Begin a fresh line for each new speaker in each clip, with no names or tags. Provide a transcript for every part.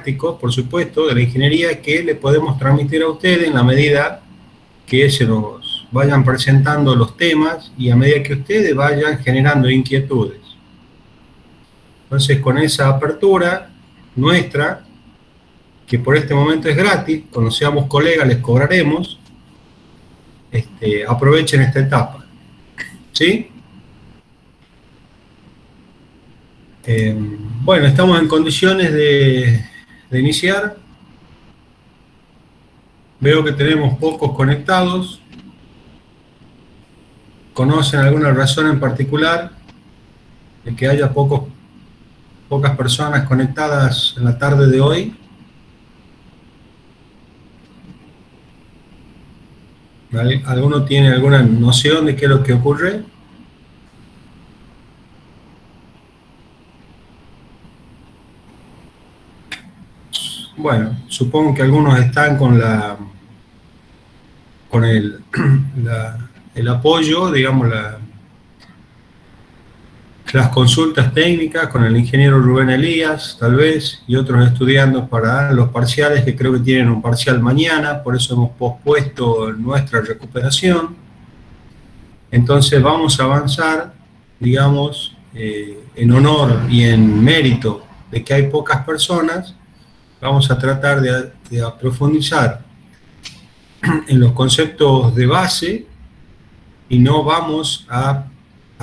prácticos, por supuesto, de la ingeniería que le podemos transmitir a ustedes en la medida que se nos vayan presentando los temas y a medida que ustedes vayan generando inquietudes. Entonces, con esa apertura nuestra, que por este momento es gratis, cuando seamos colegas les cobraremos, aprovechen esta etapa. ¿Sí? Bueno, estamos en condiciones de iniciar. Veo que tenemos pocos conectados. ¿Conocen alguna razón en particular de que haya pocas personas conectadas en la tarde de hoy? ¿Alguno tiene alguna noción de qué es lo que ocurre? Bueno, supongo que algunos están con el apoyo, digamos, las consultas técnicas con el ingeniero Rubén Elías, tal vez, y otros estudiando para los parciales, que creo que tienen un parcial mañana, por eso hemos pospuesto nuestra recuperación. Entonces vamos a avanzar, digamos, en honor y en mérito de que hay pocas personas. Vamos a tratar de profundizar en los conceptos de base y no vamos a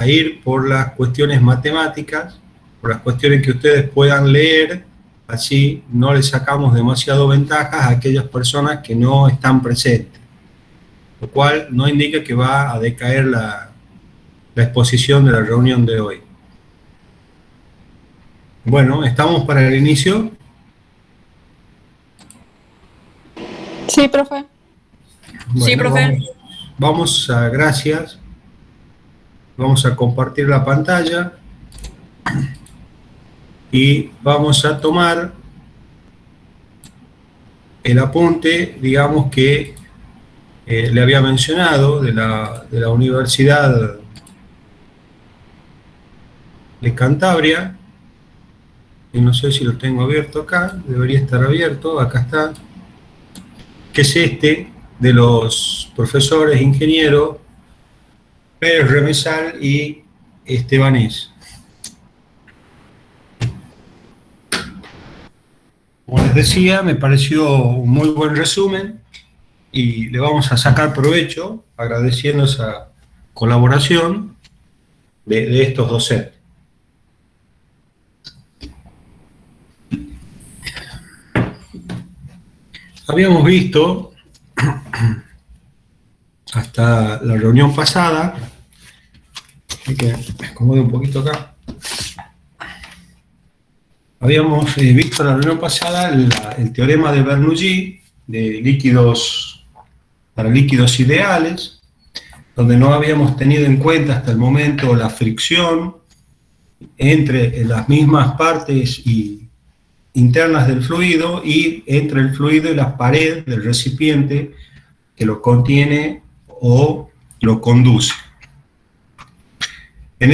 ir por las cuestiones matemáticas, por las cuestiones que ustedes puedan leer, así no les sacamos demasiado ventajas a aquellas personas que no están presentes, lo cual no indica que va a decaer la exposición de la reunión de hoy. Bueno, ¿estamos para el inicio?
Sí, profe.
Bueno,
sí, profe.
Vamos a, gracias. Vamos a compartir la pantalla y vamos a tomar el apunte, digamos, que le había mencionado de la Universidad de Cantabria, y no sé si lo tengo abierto acá, debería estar abierto, acá está, que es de los profesores ingenieros Pérez Remesal y Estebanés. Como les decía, me pareció un muy buen resumen y le vamos a sacar provecho agradeciendo esa colaboración de estos docentes. Habíamos visto hasta la reunión pasada, que me acomode un poquito acá. Habíamos visto la reunión pasada el teorema de Bernoulli de líquidos para líquidos ideales, donde no habíamos tenido en cuenta hasta el momento la fricción entre las mismas partes internas del fluido y entre el fluido y la pared del recipiente que lo contiene o lo conduce. En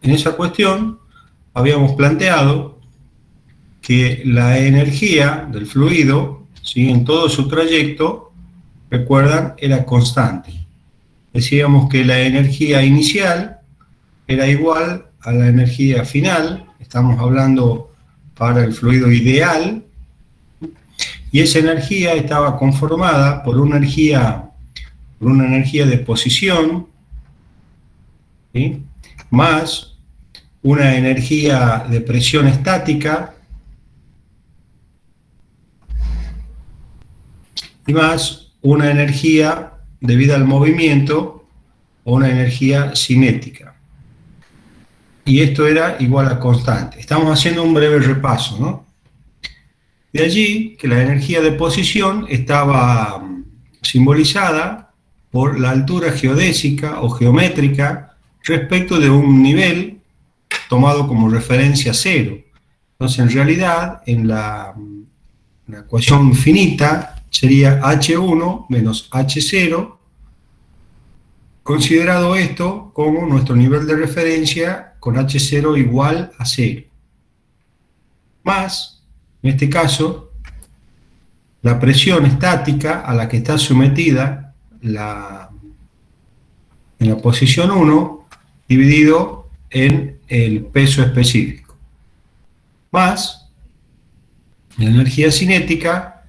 esa cuestión habíamos planteado que la energía del fluido, ¿sí?, en todo su trayecto, recuerdan, era constante. Decíamos que la energía inicial era igual a la energía final, estamos hablando para el fluido ideal, y esa energía estaba conformada por una energía de posición, ¿sí?, más una energía de presión estática y más una energía debida al movimiento o una energía cinética. Y esto era igual a constante. Estamos haciendo un breve repaso, ¿no? De allí que la energía de posición estaba simbolizada por la altura geodésica o geométrica respecto de un nivel tomado como referencia cero. Entonces, en realidad, en la ecuación finita sería H1 menos H0, considerado esto como nuestro nivel de referencia con H0 igual a 0. más, en este caso, la presión estática a la que está sometida en la posición 1, dividido en el peso específico, más la energía cinética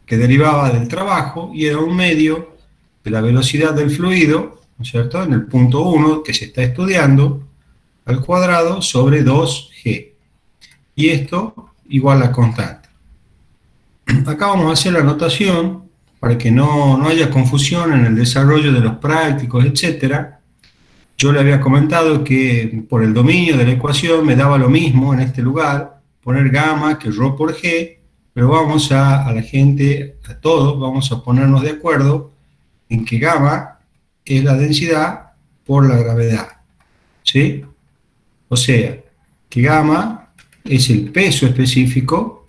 que derivaba del trabajo y era un medio de la velocidad del fluido, ¿no es cierto?, en el punto 1 que se está estudiando, al cuadrado sobre 2G. Y esto igual a constante. Acá vamos a hacer la anotación para que no haya confusión en el desarrollo de los prácticos, etcétera. Yo le había comentado que por el dominio de la ecuación me daba lo mismo en este lugar, poner gamma que ρ por G, pero vamos a la gente, a todos, vamos a ponernos de acuerdo en que gamma es la densidad por la gravedad, ¿sí? O sea, que gamma es el peso específico,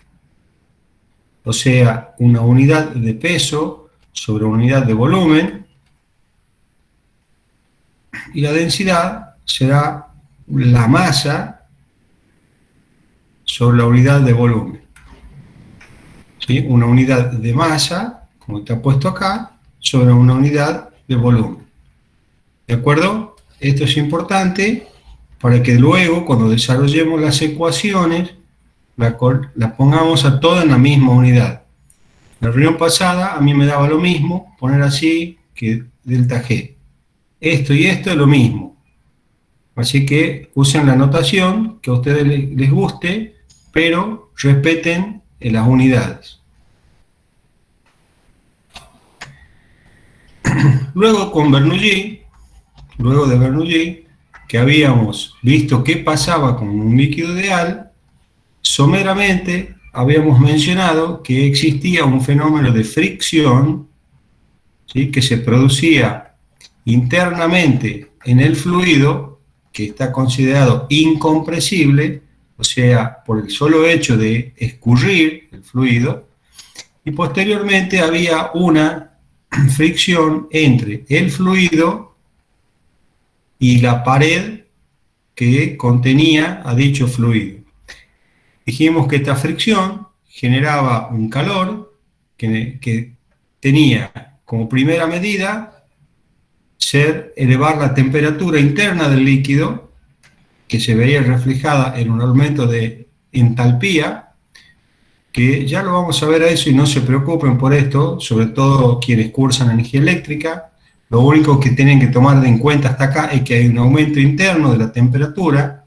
o sea, una unidad de peso sobre una unidad de volumen, y la densidad será la masa sobre la unidad de volumen. ¿Sí? Una unidad de masa, como está puesto acá, sobre una unidad de volumen. ¿De acuerdo? Esto es importante para que luego, cuando desarrollemos las ecuaciones, la pongamos a todas en la misma unidad. En la reunión pasada a mí me daba lo mismo poner así que delta G. Esto y esto es lo mismo. Así que usen la notación que a ustedes les guste, pero respeten las unidades. Luego con Bernoulli, luego de Bernoulli, que habíamos visto qué pasaba con un líquido ideal, someramente habíamos mencionado que existía un fenómeno de fricción, ¿sí?, que se producía internamente en el fluido, que está considerado incompresible, o sea, por el solo hecho de escurrir el fluido, y posteriormente había una fricción entre el fluido y la pared que contenía a dicho fluido. Dijimos que esta fricción generaba un calor que tenía como primera medida ser elevar la temperatura interna del líquido, que se veía reflejada en un aumento de entalpía, que ya lo vamos a ver a eso y no se preocupen por esto, sobre todo quienes cursan energía eléctrica. Lo único que tienen que tomar en cuenta hasta acá es que hay un aumento interno de la temperatura,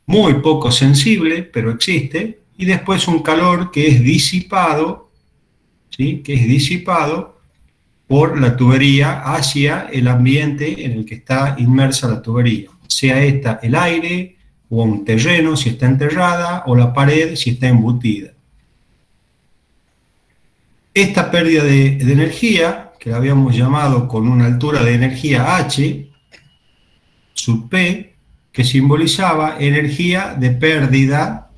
muy poco sensible, pero existe, y después un calor que es disipado, ¿sí?, que es disipado por la tubería hacia el ambiente en el que está inmersa la tubería, sea esta el aire, o un terreno si está enterrada, o la pared si está embutida. Esta pérdida de energía, que la habíamos llamado con una altura de energía H, sub P, que simbolizaba energía de pérdida,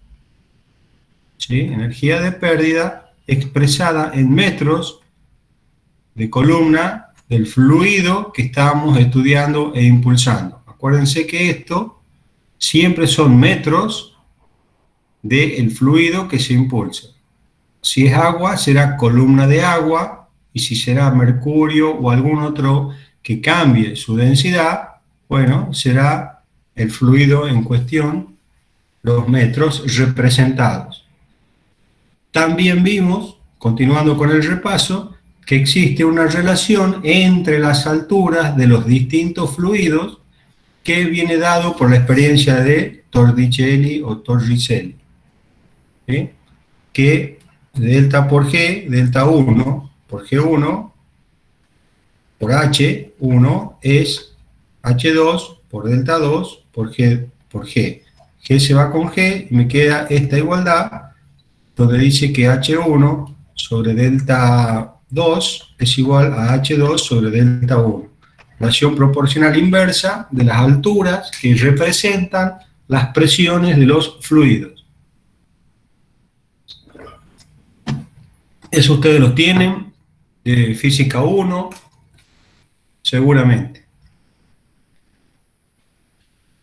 ¿sí?, energía de pérdida expresada en metros de columna del fluido que estábamos estudiando e impulsando. Acuérdense que esto siempre son metros del fluido que se impulsa. Si es agua, será columna de agua, y si será mercurio o algún otro que cambie su densidad, bueno, será el fluido en cuestión, los metros representados. También vimos, continuando con el repaso, que existe una relación entre las alturas de los distintos fluidos que viene dado por la experiencia de Torricelli o Torricelli, ¿sí?, que delta por G, delta 1 por G1 por H1 es H2 por delta 2 por G por G. G se va con G y me queda esta igualdad donde dice que H1 sobre delta 2 es igual a H2 sobre delta 1. Relación proporcional inversa de las alturas que representan las presiones de los fluidos. Eso ustedes lo tienen de física 1, seguramente.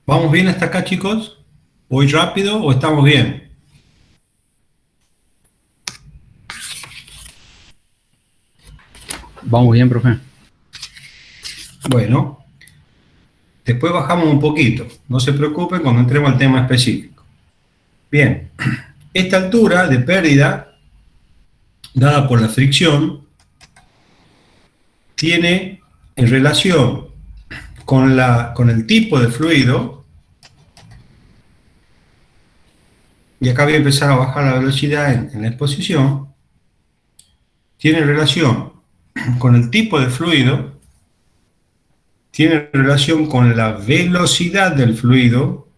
¿Vamos bien hasta acá, chicos? ¿Voy rápido o estamos bien?
Vamos bien, profe.
Bueno, después bajamos un poquito. No se preocupen cuando entremos al tema específico. Bien, esta altura de pérdida, dada por la fricción, tiene en relación con el tipo de fluido, y acá voy a empezar a bajar la velocidad en la exposición, tiene relación con el tipo de fluido, tiene relación con la velocidad del fluido,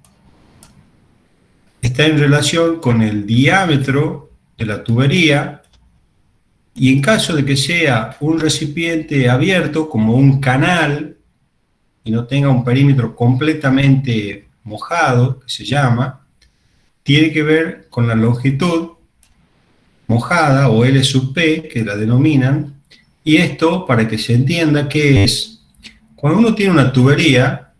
está en relación con el diámetro de la tubería, y en caso de que sea un recipiente abierto, como un canal, y no tenga un perímetro completamente mojado, que se llama, tiene que ver con la longitud mojada, o L sub P, que la denominan, y esto, para que se entienda qué es, cuando uno tiene una tubería,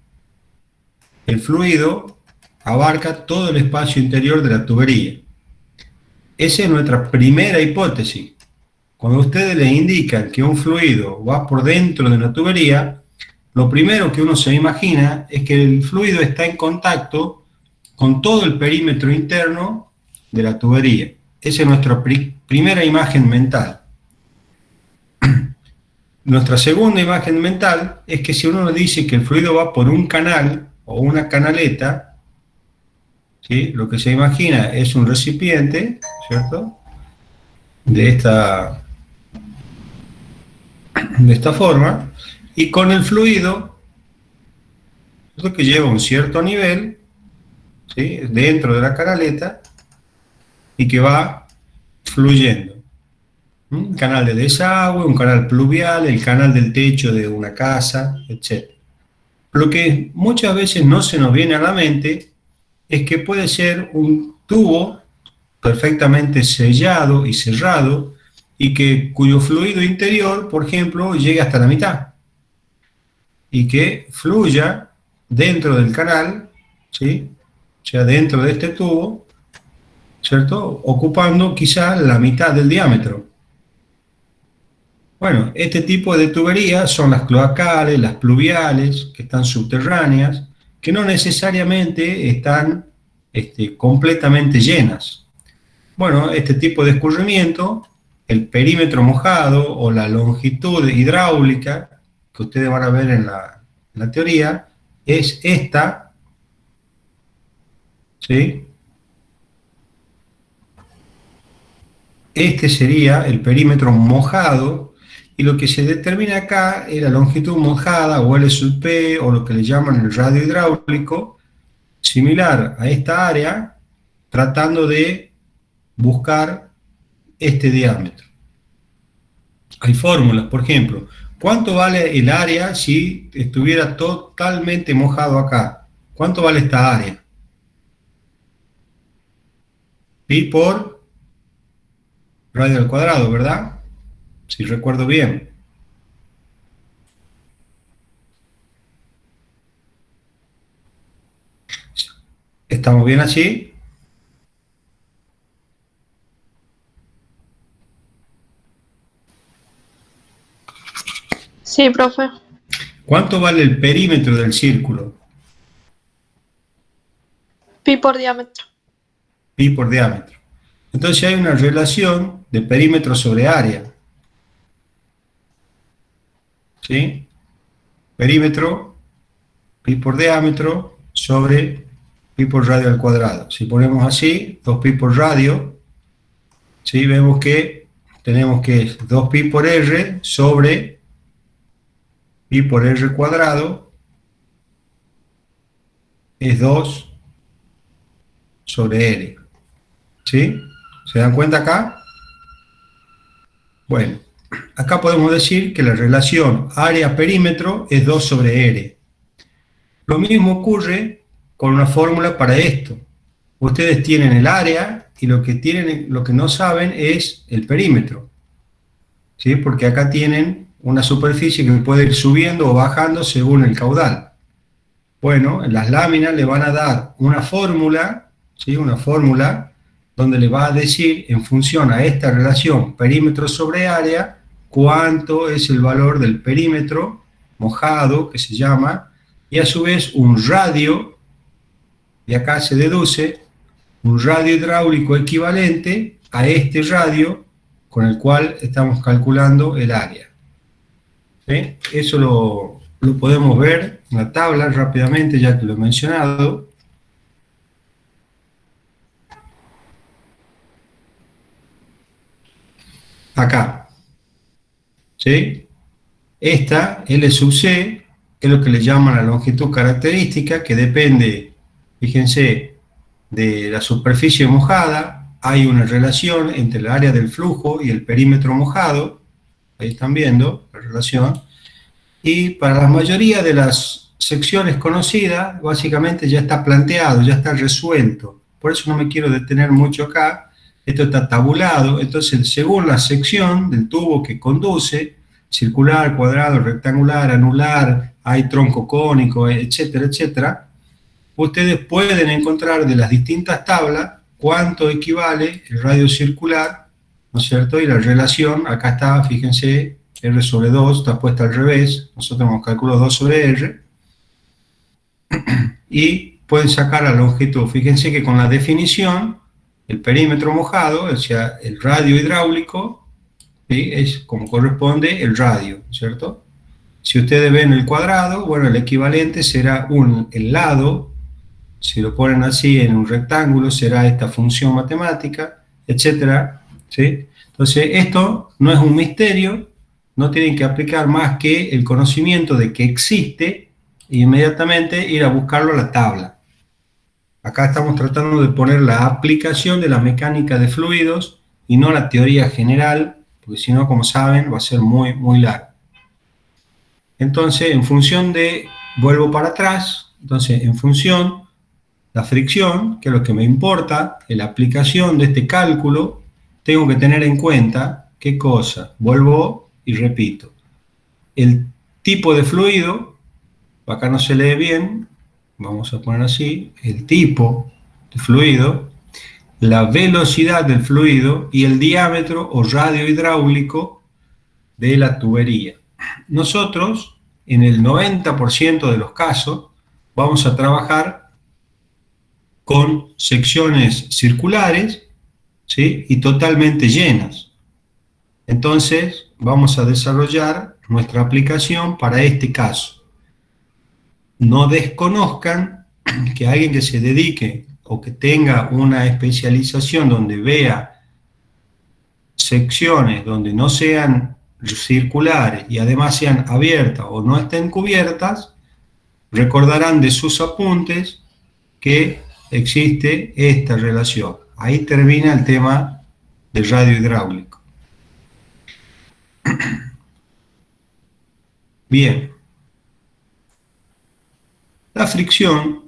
el fluido abarca todo el espacio interior de la tubería. Esa es nuestra primera hipótesis. Cuando ustedes le indican que un fluido va por dentro de una tubería, lo primero que uno se imagina es que el fluido está en contacto con todo el perímetro interno de la tubería. Esa es nuestra primera imagen mental. Nuestra segunda imagen mental es que si uno nos dice que el fluido va por un canal o una canaleta, ¿sí? Lo que se imagina es un recipiente, ¿cierto? De esta forma, y con el fluido, ¿cierto? Que lleva un cierto nivel, ¿sí? Dentro de la canaleta, y que va fluyendo. Un canal de desagüe, un canal pluvial, el canal del techo de una casa, etc. Lo que muchas veces no se nos viene a la mente es que puede ser un tubo perfectamente sellado y cerrado, y cuyo fluido interior, por ejemplo, llegue hasta la mitad, y que fluya dentro del canal, ¿sí? O sea, dentro de este tubo, ¿cierto? Ocupando quizá la mitad del diámetro. Bueno, este tipo de tuberías son las cloacales, las pluviales, que están subterráneas, que no necesariamente están completamente llenas. Bueno, este tipo de escurrimiento, el perímetro mojado o la longitud hidráulica, que ustedes van a ver en la teoría, es esta, ¿sí? Este sería el perímetro mojado, y lo que se determina acá es la longitud mojada, o L sub P, o lo que le llaman el radio hidráulico, similar a esta área, tratando de buscar este diámetro. Hay fórmulas, por ejemplo, ¿cuánto vale el área si estuviera totalmente mojado acá? ¿Cuánto vale esta área? Pi por radio al cuadrado, ¿verdad? Si recuerdo bien. ¿Estamos bien así?
Sí, profe.
¿Cuánto vale el perímetro del círculo?
Pi por diámetro.
Pi por diámetro. Entonces hay una relación de perímetro sobre área. ¿Sí? Perímetro, pi por diámetro, sobre pi por radio al cuadrado. Si ponemos así, 2pi por radio, ¿sí? Vemos que tenemos que es 2pi por r sobre pi por r cuadrado, es 2 sobre r. ¿Sí? ¿Se dan cuenta acá? Bueno, acá podemos decir que la relación área-perímetro es 2 sobre r. Lo mismo ocurre con una fórmula para esto. Ustedes tienen el área, y lo que no saben es el perímetro, ¿sí? Porque acá tienen una superficie que puede ir subiendo o bajando según el caudal. Bueno, en las láminas le van a dar una fórmula, ¿sí? Una fórmula donde le va a decir, en función a esta relación perímetro sobre área, cuánto es el valor del perímetro mojado, que se llama, y a su vez un radio, y acá se deduce un radio hidráulico equivalente a este radio con el cual estamos calculando el área. ¿Sí? Eso lo podemos ver en la tabla rápidamente, ya que lo he mencionado. Acá. ¿Sí? Esta L sub C es lo que le llaman la longitud característica, que depende, fíjense, de la superficie mojada. Hay una relación entre el área del flujo y el perímetro mojado. Ahí están viendo la relación. Y para la mayoría de las secciones conocidas, básicamente ya está planteado, ya está resuelto. Por eso no me quiero detener mucho acá. Esto está tabulado. Entonces, según la sección del tubo que conduce, circular, cuadrado, rectangular, anular, hay tronco cónico, etcétera, etcétera, ustedes pueden encontrar de las distintas tablas cuánto equivale el radio circular, ¿no es cierto? Y la relación, acá está, fíjense, R sobre 2, está puesta al revés, nosotros hemos calculado 2 sobre R, y pueden sacar la longitud. Fíjense que con la definición, el perímetro mojado, o sea, el radio hidráulico, ¿sí? Es como corresponde el radio, ¿cierto? Si ustedes ven el cuadrado, bueno, el equivalente será el lado, si lo ponen así en un rectángulo, será esta función matemática, etcétera, ¿sí? Entonces, esto no es un misterio, no tienen que aplicar más que el conocimiento de que existe e inmediatamente ir a buscarlo a la tabla. Acá estamos tratando de poner la aplicación de la mecánica de fluidos y no la teoría general, porque si no, como saben, va a ser muy, muy largo. Entonces, en función de, vuelvo para atrás, entonces en función la fricción, que es lo que me importa, en la aplicación de este cálculo, tengo que tener en cuenta, ¿qué cosa? Vuelvo y repito. El tipo de fluido, acá no se lee bien, vamos a poner así, el tipo de fluido, la velocidad del fluido y el diámetro o radio hidráulico de la tubería. Nosotros, en el 90% de los casos, vamos a trabajar con secciones circulares, ¿sí? Y totalmente llenas. Entonces, vamos a desarrollar nuestra aplicación para este caso. No desconozcan que alguien que se dedique o que tenga una especialización donde vea secciones donde no sean circulares y además sean abiertas o no estén cubiertas, recordarán de sus apuntes que existe esta relación. Ahí termina el tema del radio hidráulico. Bien. La fricción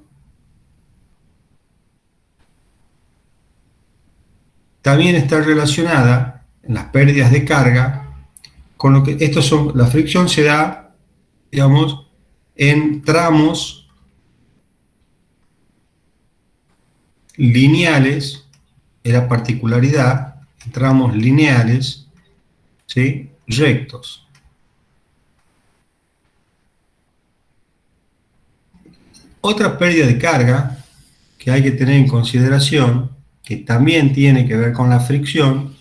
también está relacionada en las pérdidas de carga con lo que la fricción se da, digamos, en tramos lineales, es la particularidad, en tramos lineales, ¿sí? Rectos. Otra pérdida de carga que hay que tener en consideración, que también tiene que ver con la fricción,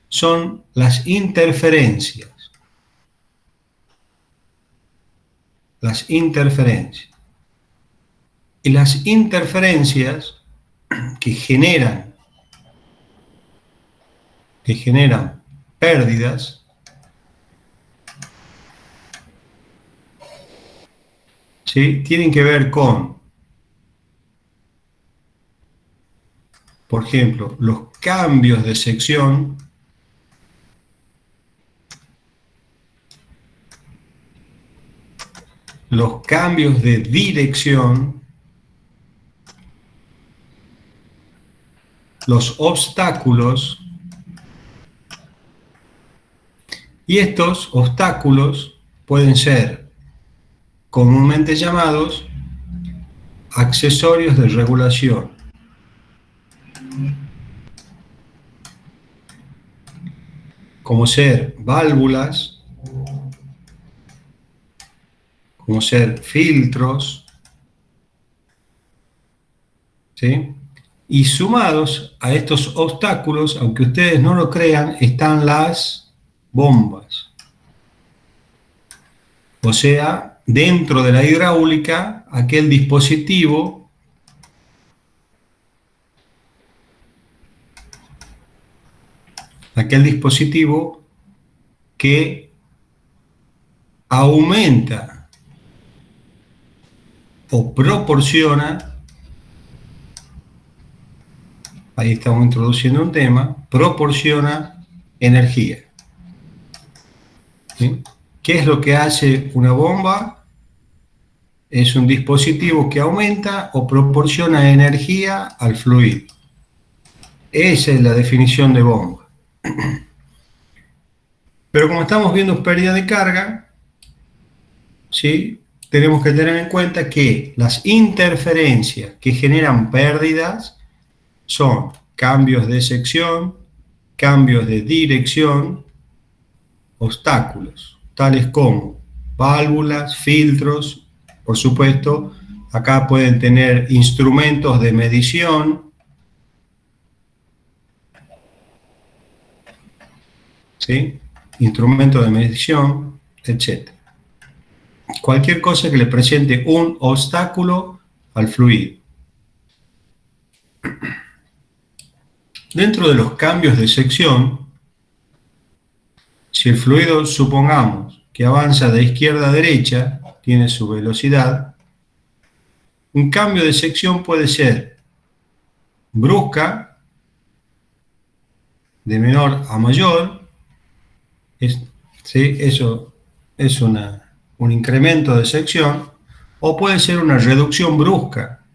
son las interferencias. Las interferencias. Y las interferencias que generan pérdidas, ¿sí? Tienen que ver con, por ejemplo, los cambios de sección, los cambios de dirección, los obstáculos, y estos obstáculos pueden ser comúnmente llamados accesorios de regulación. como ser válvulas, como ser filtros, ¿sí? Y sumados a estos obstáculos, aunque ustedes no lo crean, están las bombas. O sea, dentro de la hidráulica, aquel dispositivo que aumenta o proporciona, ahí estamos introduciendo un tema, proporciona energía. ¿Sí? ¿Qué es lo que hace una bomba? Es un dispositivo que aumenta o proporciona energía al fluido. Esa es la definición de bomba. Pero como estamos viendo pérdida de carga, ¿sí? Tenemos que tener en cuenta que las interferencias que generan pérdidas son cambios de sección, cambios de dirección, obstáculos, tales como válvulas, filtros, por supuesto, acá pueden tener instrumentos de medición, ¿sí? Instrumentos de medición, etc. Cualquier cosa que le presente un obstáculo al fluido. Dentro de los cambios de sección, si el fluido, supongamos, que avanza de izquierda a derecha, tiene su velocidad, un cambio de sección puede ser brusca, de menor a mayor, ¿sí? Eso es un incremento de sección, o puede ser una reducción brusca,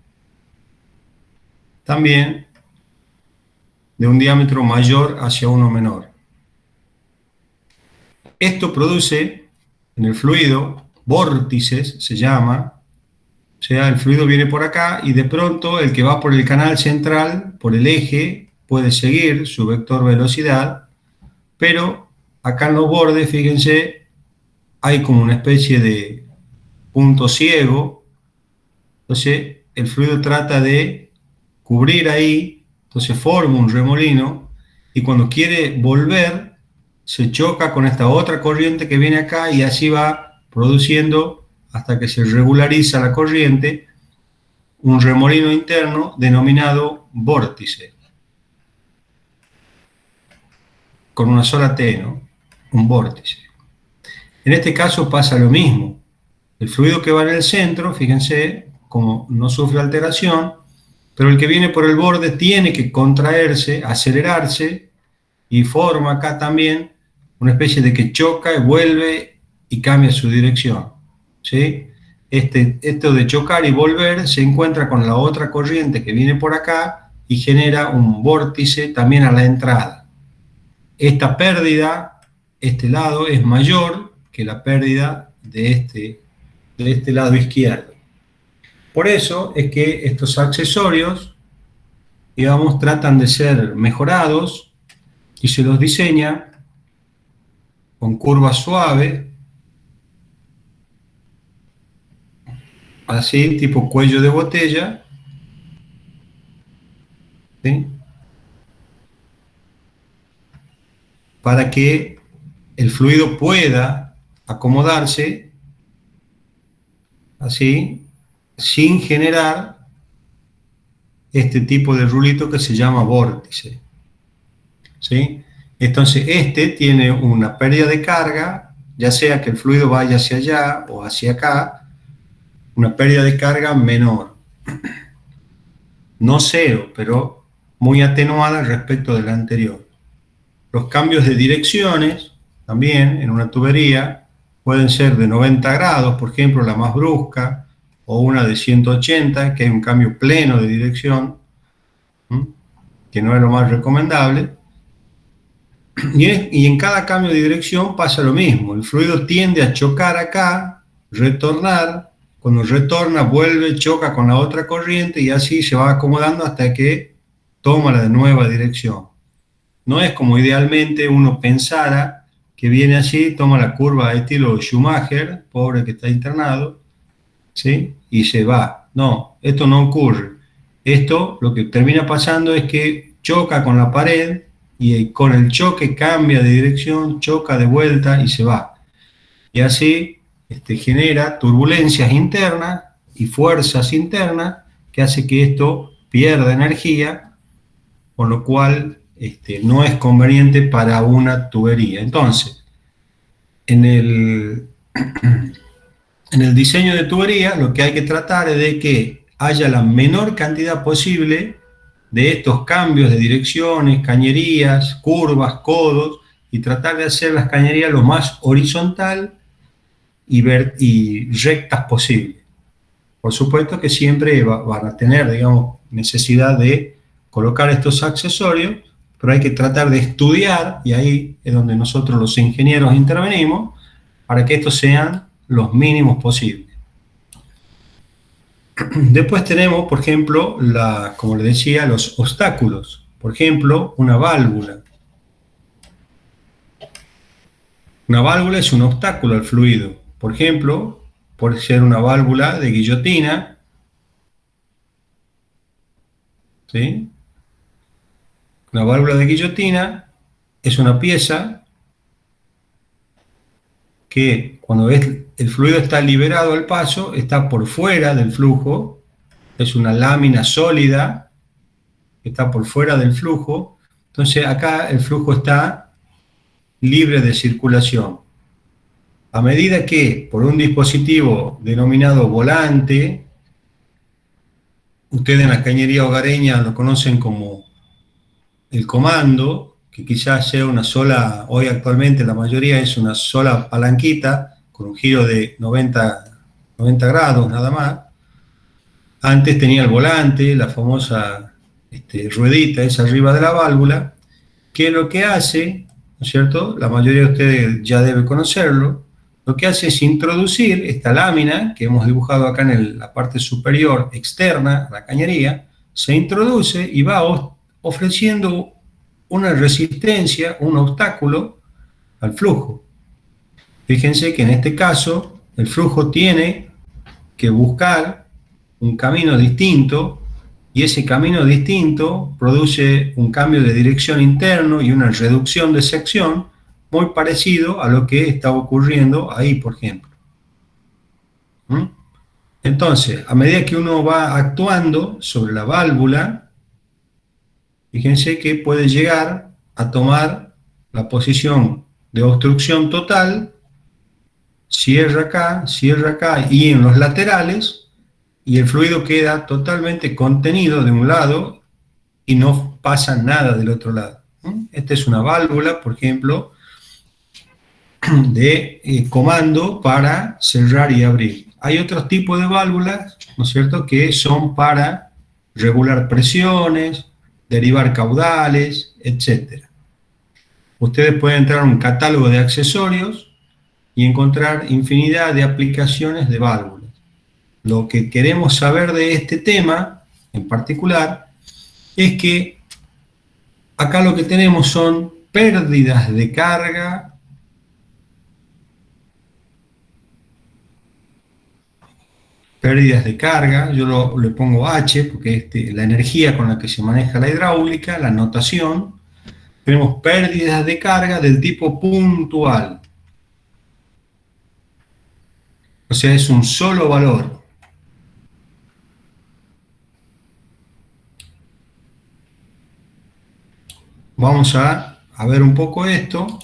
también de un diámetro mayor hacia uno menor. Esto produce en el fluido vórtices, se llama, o sea, el fluido viene por acá y de pronto el que va por el canal central, por el eje, puede seguir su vector velocidad, pero acá en los bordes, fíjense, hay como una especie de punto ciego, entonces el fluido trata de cubrir ahí, entonces forma un remolino y cuando quiere volver se choca con esta otra corriente que viene acá y así va produciendo hasta que se regulariza la corriente, un remolino interno denominado vórtice, con una sola T, ¿no? Un vórtice. En este caso pasa lo mismo. El fluido que va en el centro, fíjense, como no sufre alteración, pero el que viene por el borde tiene que contraerse, acelerarse, y forma acá también una especie de que choca y vuelve y cambia su dirección, ¿sí? Esto de chocar y volver se encuentra con la otra corriente que viene por acá y genera un vórtice también a la entrada. Esta pérdida, este lado, es mayor que la pérdida de este lado izquierdo. Por eso es que estos accesorios, digamos, tratan de ser mejorados y se los diseña con curvas suaves, así, tipo cuello de botella, ¿sí? Para que el fluido pueda acomodarse así, sin generar este tipo de rulito que se llama vórtice, ¿sí? Entonces este tiene una pérdida de carga, ya sea que el fluido vaya hacia allá o hacia acá, una pérdida de carga menor, no cero, pero muy atenuada respecto de la anterior. Los cambios de direcciones también en una tubería pueden ser de 90 grados, por ejemplo, la más brusca, o una de 180, que hay un cambio pleno de dirección, que no es lo más recomendable. Y en cada cambio de dirección pasa lo mismo, el fluido tiende a chocar acá, retornar, cuando retorna vuelve, choca con la otra corriente y así se va acomodando hasta que toma la nueva dirección. no es como idealmente uno pensara, que viene allí, toma la curva de estilo Schumacher, pobre que está internado, ¿sí? Y se va. No, esto no ocurre. Esto lo que termina pasando es que choca con la pared y con el choque cambia de dirección, choca de vuelta y se va. Y así genera turbulencias internas y fuerzas internas que hace que esto pierda energía, con lo cual no es conveniente para una tubería. Entonces, en el diseño de tubería lo que hay que tratar es de que haya la menor cantidad posible de estos cambios de direcciones, cañerías, curvas, codos, y tratar de hacer las cañerías lo más horizontal y rectas posible. Por supuesto que siempre van a tener, digamos, necesidad de colocar estos accesorios, pero hay que tratar de estudiar, y ahí es donde nosotros los ingenieros intervenimos, para que estos sean los mínimos posibles. Después tenemos, por ejemplo, como les decía, los obstáculos. Por ejemplo, una válvula. Una válvula es un obstáculo al fluido. Por ejemplo, puede ser una válvula de guillotina, ¿sí? Una válvula de guillotina es una pieza que cuando el fluido está liberado al paso, está por fuera del flujo, es una lámina sólida que está por fuera del flujo. Entonces acá el flujo está libre de circulación. A medida que por un dispositivo denominado volante, ustedes en la cañería hogareña lo conocen como el comando, que quizás sea una sola, hoy actualmente la mayoría es una sola palanquita con un giro de 90 grados nada más. Antes tenía el volante, la famosa ruedita esa arriba de la válvula, que lo que hace, ¿no es cierto? La mayoría de ustedes ya debe conocerlo. Lo que hace es introducir esta lámina que hemos dibujado acá en la parte superior externa, la cañería, se introduce y va ofreciendo una resistencia, un obstáculo al flujo. Fíjense que en este caso el flujo tiene que buscar un camino distinto, y ese camino distinto produce un cambio de dirección interno y una reducción de sección muy parecido a lo que está ocurriendo ahí, por ejemplo. Entonces, a medida que uno va actuando sobre la válvula, fíjense que puede llegar a tomar la posición de obstrucción total, cierra acá y en los laterales, y el fluido queda totalmente contenido de un lado y no pasa nada del otro lado. Esta es una válvula, por ejemplo, de comando para cerrar y abrir. Hay otros tipos de válvulas, ¿no es cierto?, que son para regular presiones, derivar caudales, etc. Ustedes pueden entrar a un catálogo de accesorios y encontrar infinidad de aplicaciones de válvulas. Lo que queremos saber de este tema en particular es que acá lo que tenemos son pérdidas de carga, yo le pongo H porque la energía con la que se maneja la hidráulica, la notación, tenemos pérdidas de carga del tipo puntual. O sea, es un solo valor. Vamos a ver un poco esto.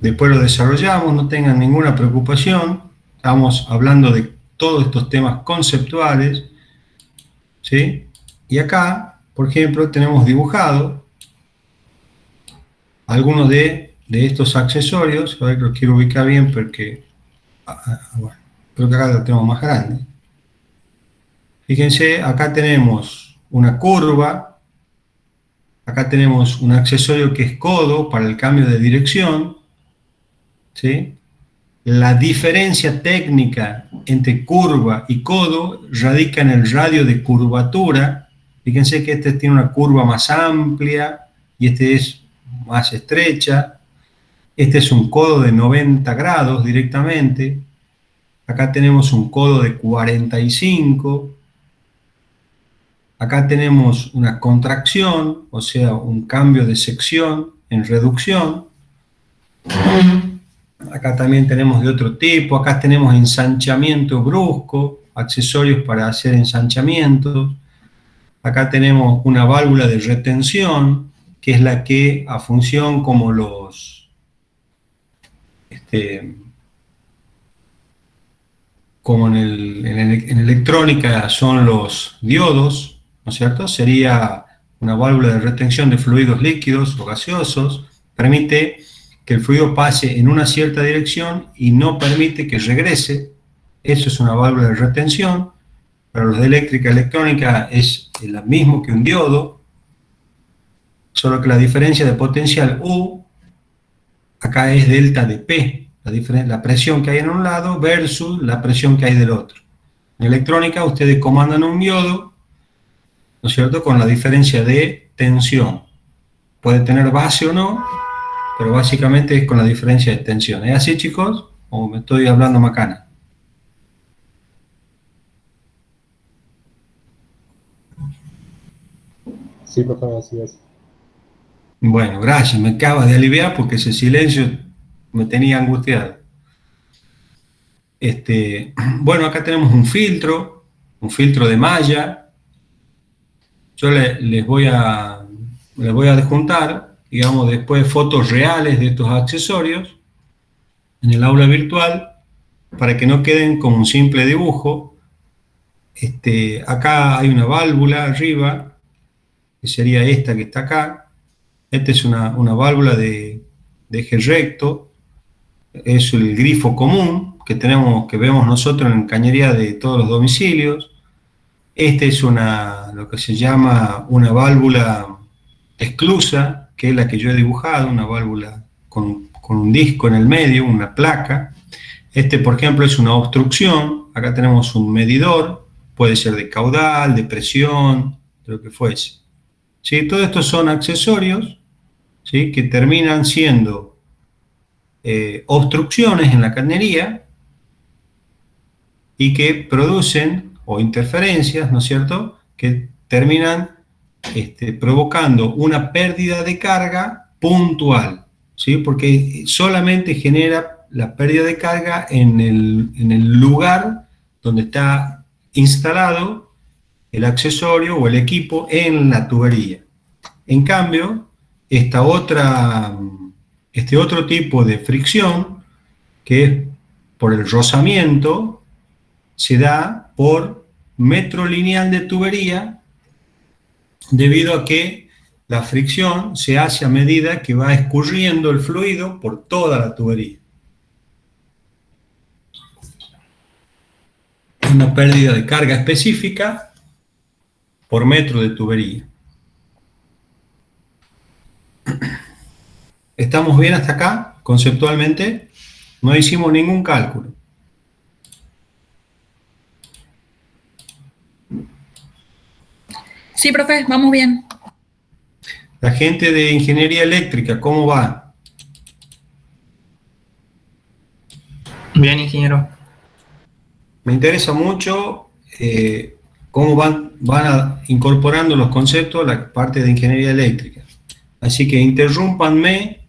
Después lo desarrollamos, no tengan ninguna preocupación. Estamos hablando de todos estos temas conceptuales, ¿sí? Y acá, por ejemplo, tenemos dibujado algunos de estos accesorios. A ver, los quiero ubicar bien porque, bueno, creo que acá lo tenemos más grande. Fíjense, acá tenemos una curva, acá tenemos un accesorio que es codo para el cambio de dirección, ¿sí? La diferencia técnica entre curva y codo radica en el radio de curvatura. Fíjense que este tiene una curva más amplia y este es más estrecha. Este es un codo de 90 grados directamente. Acá tenemos un codo de 45. Acá tenemos una contracción, o sea, un cambio de sección en reducción. Acá también tenemos de otro tipo. Acá tenemos ensanchamiento brusco, accesorios para hacer ensanchamientos. Acá tenemos una válvula de retención, que es la que a función como como en electrónica son los diodos, ¿no es cierto? Sería una válvula de retención de fluidos líquidos o gaseosos, permite que el fluido pase en una cierta dirección y no permite que regrese. Eso es una válvula de retención. Para los de eléctrica electrónica es lo mismo que un diodo, solo que la diferencia de potencial U acá es delta de P, la presión que hay en un lado versus la presión que hay del otro. En electrónica ustedes comandan un diodo, ¿no es cierto?, con la diferencia de tensión. Puede tener base o no, pero básicamente es con la diferencia de tensión. ¿Es así, chicos? ¿O me estoy hablando macana?
Sí, profe, así es.
Bueno, gracias, me acaba de aliviar porque ese silencio me tenía angustiado. Bueno, acá tenemos un filtro de malla. Yo les voy a adjuntar, digamos, después fotos reales de estos accesorios en el aula virtual para que no queden como un simple dibujo. Acá hay una válvula arriba, que sería esta que está acá. Esta es una válvula de eje recto, es el grifo común que vemos nosotros en cañería de todos los domicilios. Este es lo que se llama una válvula esclusa, que es la que yo he dibujado, una válvula con un disco en el medio, una placa. Por ejemplo, es una obstrucción. Acá tenemos un medidor, puede ser de caudal, de presión, de lo que fuese. ¿Sí? Todo esto son accesorios, ¿sí?, que terminan siendo obstrucciones en la cañería y que producen, o interferencias, ¿no es cierto?, que terminan provocando una pérdida de carga puntual, ¿sí?, porque solamente genera la pérdida de carga en el lugar donde está instalado el accesorio o el equipo en la tubería. En cambio, este otro tipo de fricción, que es por el rozamiento, se da por metro lineal de tubería, debido a que la fricción se hace a medida que va escurriendo el fluido por toda la tubería. Una pérdida de carga específica por metro de tubería. ¿Estamos bien hasta acá, conceptualmente? No hicimos ningún cálculo.
Sí, profe, vamos bien.
La gente de ingeniería eléctrica, ¿cómo va?
Bien, ingeniero.
Me interesa mucho cómo van incorporando los conceptos a la parte de ingeniería eléctrica. Así que interrúmpanme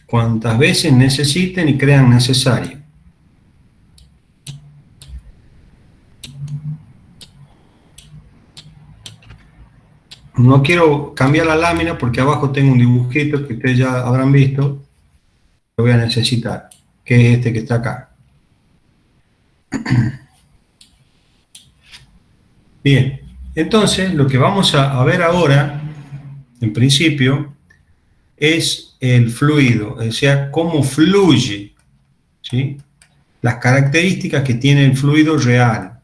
cuantas veces necesiten y crean necesario. No quiero cambiar la lámina porque abajo tengo un dibujito que ustedes ya habrán visto. Lo voy a necesitar, que es este que está acá. Bien, entonces lo que vamos a ver ahora, en principio, es el fluido, o sea, cómo fluye, ¿sí?, las características que tiene el fluido real.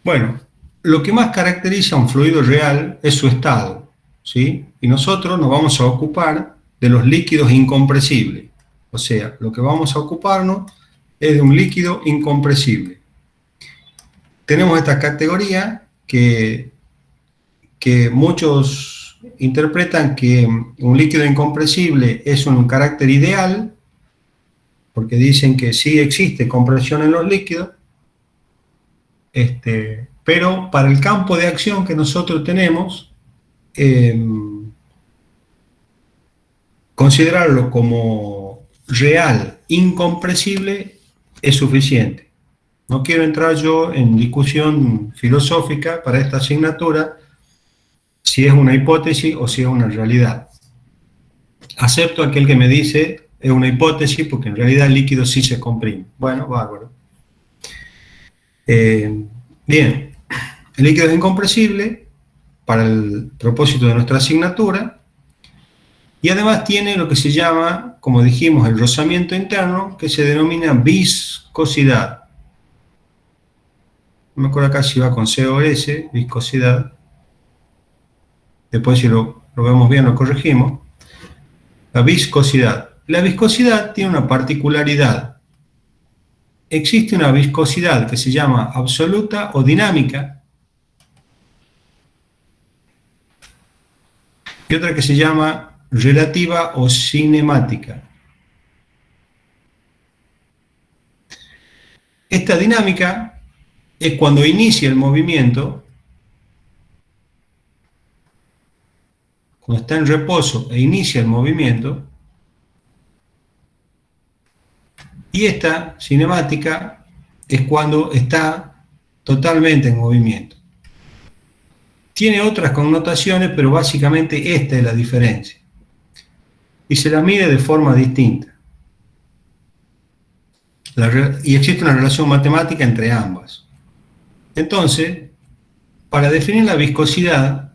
Bueno, lo que más caracteriza a un fluido real es su estado, ¿sí?, y nosotros nos vamos a ocupar de los líquidos incompresibles. O sea, lo que vamos a ocuparnos es de un líquido incompresible. Tenemos esta categoría que muchos interpretan que un líquido incompresible es un carácter ideal, porque dicen que sí existe compresión en los líquidos, pero para el campo de acción que nosotros tenemos, considerarlo como real, incompresible, es suficiente. No quiero entrar yo en discusión filosófica para esta asignatura, si es una hipótesis o si es una realidad. Acepto a aquel que me dice es una hipótesis porque en realidad el líquido sí se comprime. Bueno, bárbaro. Bien, el líquido es incompresible para el propósito de nuestra asignatura y además tiene lo que se llama, como dijimos, el rozamiento interno, que se denomina viscosidad. No me acuerdo acá si va con C o S, viscosidad. Después si lo vemos bien lo corregimos. La viscosidad. La viscosidad tiene una particularidad. Existe una viscosidad que se llama absoluta o dinámica y otra que se llama relativa o cinemática. Esta dinámica es cuando inicia el movimiento, cuando está en reposo e inicia el movimiento, y esta cinemática es cuando está totalmente en movimiento. Tiene otras connotaciones, pero básicamente esta es la diferencia. Y se la mide de forma distinta. Y existe una relación matemática entre ambas. Entonces, para definir la viscosidad,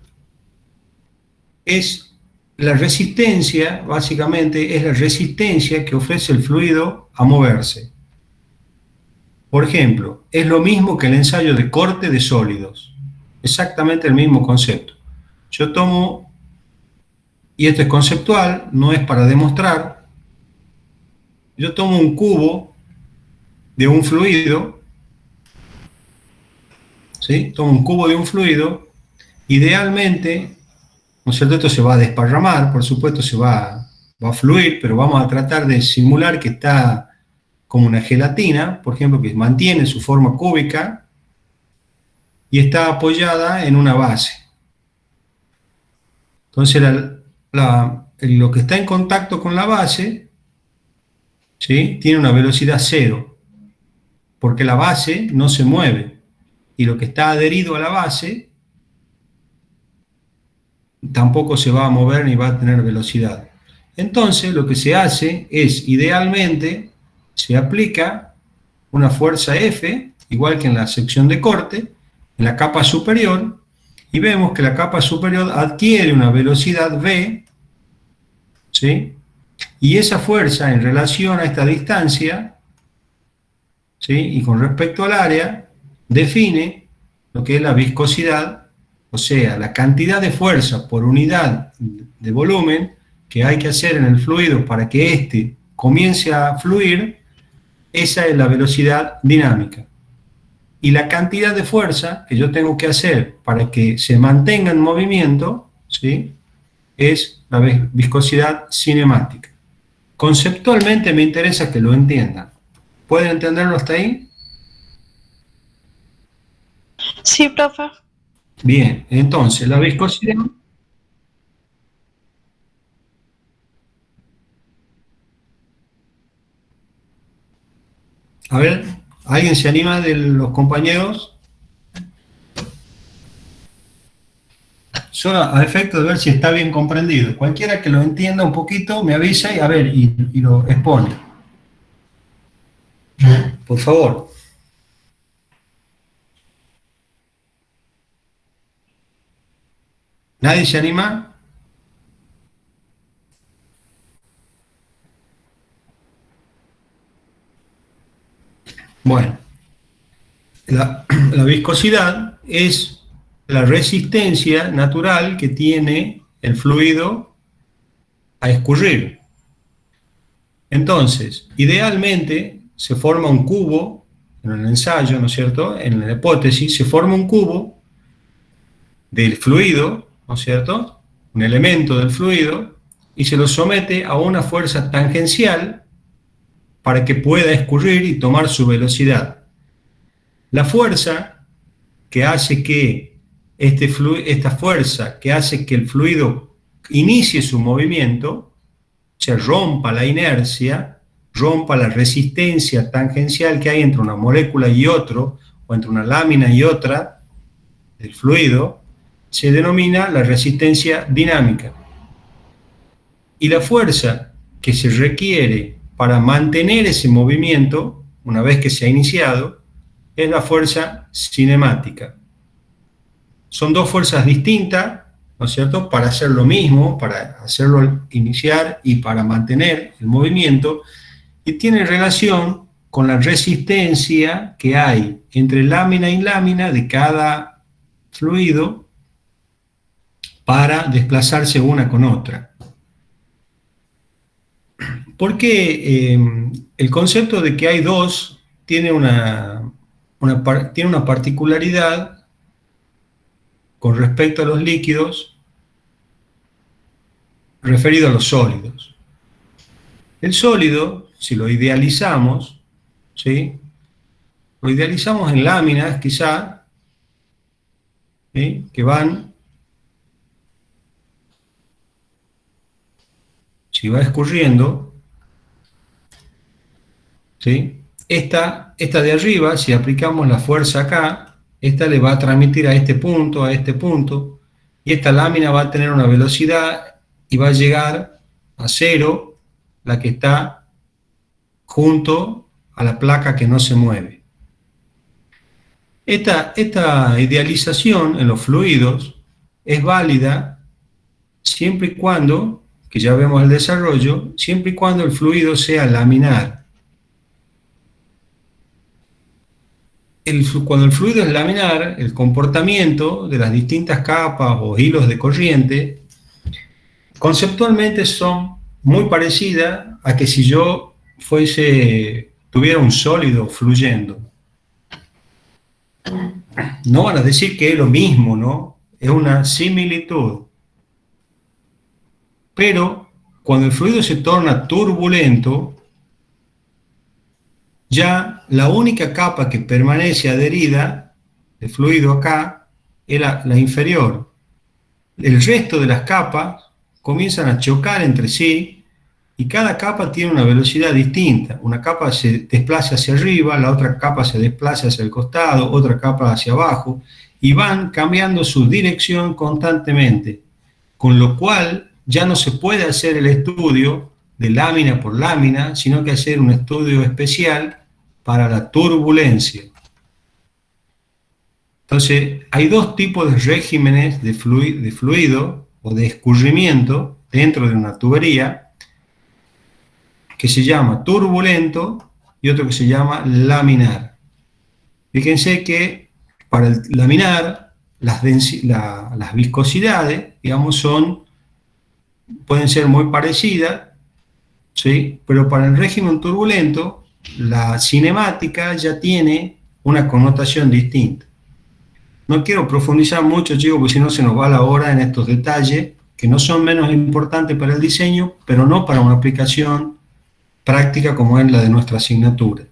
es la resistencia, básicamente, es la resistencia que ofrece el fluido a moverse. Por ejemplo, es lo mismo que el ensayo de corte de sólidos. Exactamente el mismo concepto. Yo tomo, y esto es conceptual, no es para demostrar, yo tomo un cubo de un fluido, ¿sí? Tomo un cubo de un fluido, idealmente, ¿no es cierto? Esto se va a desparramar, por supuesto se va a fluir, pero vamos a tratar de simular que está como una gelatina, por ejemplo, que mantiene su forma cúbica y está apoyada en una base. Entonces, lo que está en contacto con la base, ¿sí? Tiene una velocidad cero, porque la base no se mueve, y lo que está adherido a la base tampoco se va a mover ni va a tener velocidad. Entonces, lo que se hace es, idealmente, se aplica una fuerza F, igual que en la sección de corte, en la capa superior, y vemos que la capa superior adquiere una velocidad V, ¿sí? Y esa fuerza en relación a esta distancia, ¿sí? Y con respecto al área, define lo que es la viscosidad, o sea, la cantidad de fuerza por unidad de volumen que hay que hacer en el fluido para que éste comience a fluir. Esa es la velocidad dinámica. Y la cantidad de fuerza que yo tengo que hacer para que se mantenga en movimiento, ¿sí? Es la viscosidad cinemática. Conceptualmente me interesa que lo entiendan. ¿Pueden entenderlo hasta ahí?
Sí, profe.
Bien, entonces la viscosidad... A ver, ¿alguien se anima de los compañeros? Solo a efecto de ver si está bien comprendido. Cualquiera que lo entienda un poquito me avisa y a ver, y lo expone. Por favor. ¿Nadie se anima? Bueno, la viscosidad es la resistencia natural que tiene el fluido a escurrir. Entonces, idealmente se forma un cubo, en el ensayo, ¿no es cierto? En la hipótesis se forma un cubo del fluido, ¿no es cierto? Un elemento del fluido, y se lo somete a una fuerza tangencial para que pueda escurrir y tomar su velocidad. La fuerza que hace que esta fuerza que hace que el fluido inicie su movimiento, se rompa la inercia, rompa la resistencia tangencial que hay entre una molécula y otro, o entre una lámina y otra del fluido, se denomina la resistencia dinámica. Y la fuerza que se requiere para mantener ese movimiento, una vez que se ha iniciado, es la fuerza cinemática. Son dos fuerzas distintas, ¿no es cierto?, para hacer lo mismo, para hacerlo iniciar y para mantener el movimiento, y tiene relación con la resistencia que hay entre lámina y lámina de cada fluido para desplazarse una con otra. Porque el concepto de que hay dos tiene una particularidad con respecto a los líquidos referido a los sólidos. El sólido, si lo idealizamos, ¿sí?, lo idealizamos en láminas quizá, ¿sí?, que van, si va escurriendo, ¿sí?, esta de arriba, si aplicamos la fuerza acá, esta le va a transmitir a este punto, y esta lámina va a tener una velocidad y va a llegar a cero, la que está junto a la placa que no se mueve. Esta idealización en los fluidos es válida siempre y cuando, que ya vemos el desarrollo, siempre y cuando el fluido sea laminar. Cuando el fluido es laminar, el comportamiento de las distintas capas o hilos de corriente conceptualmente son muy parecidas a que si yo tuviera un sólido fluyendo. No van a decir que es lo mismo, ¿no? Es una similitud. Pero cuando el fluido se torna turbulento, ya la única capa que permanece adherida de fluido acá es la inferior. El resto de las capas comienzan a chocar entre sí y cada capa tiene una velocidad distinta. Una capa se desplaza hacia arriba, la otra capa se desplaza hacia el costado, otra capa hacia abajo, y van cambiando su dirección constantemente, con lo cual ya no se puede hacer el estudio de lámina por lámina, sino que hacer un estudio especial para la turbulencia. Entonces, hay dos tipos de regímenes de fluido o de escurrimiento dentro de una tubería, que se llama turbulento y otro que se llama laminar. Fíjense que para el laminar, las viscosidades, digamos, pueden ser muy parecidas, ¿sí?, pero para el régimen turbulento, la cinemática ya tiene una connotación distinta. No quiero profundizar mucho, chicos, porque si no se nos va la hora en estos detalles, que no son menos importantes para el diseño, pero no para una aplicación práctica como es la de nuestra asignatura.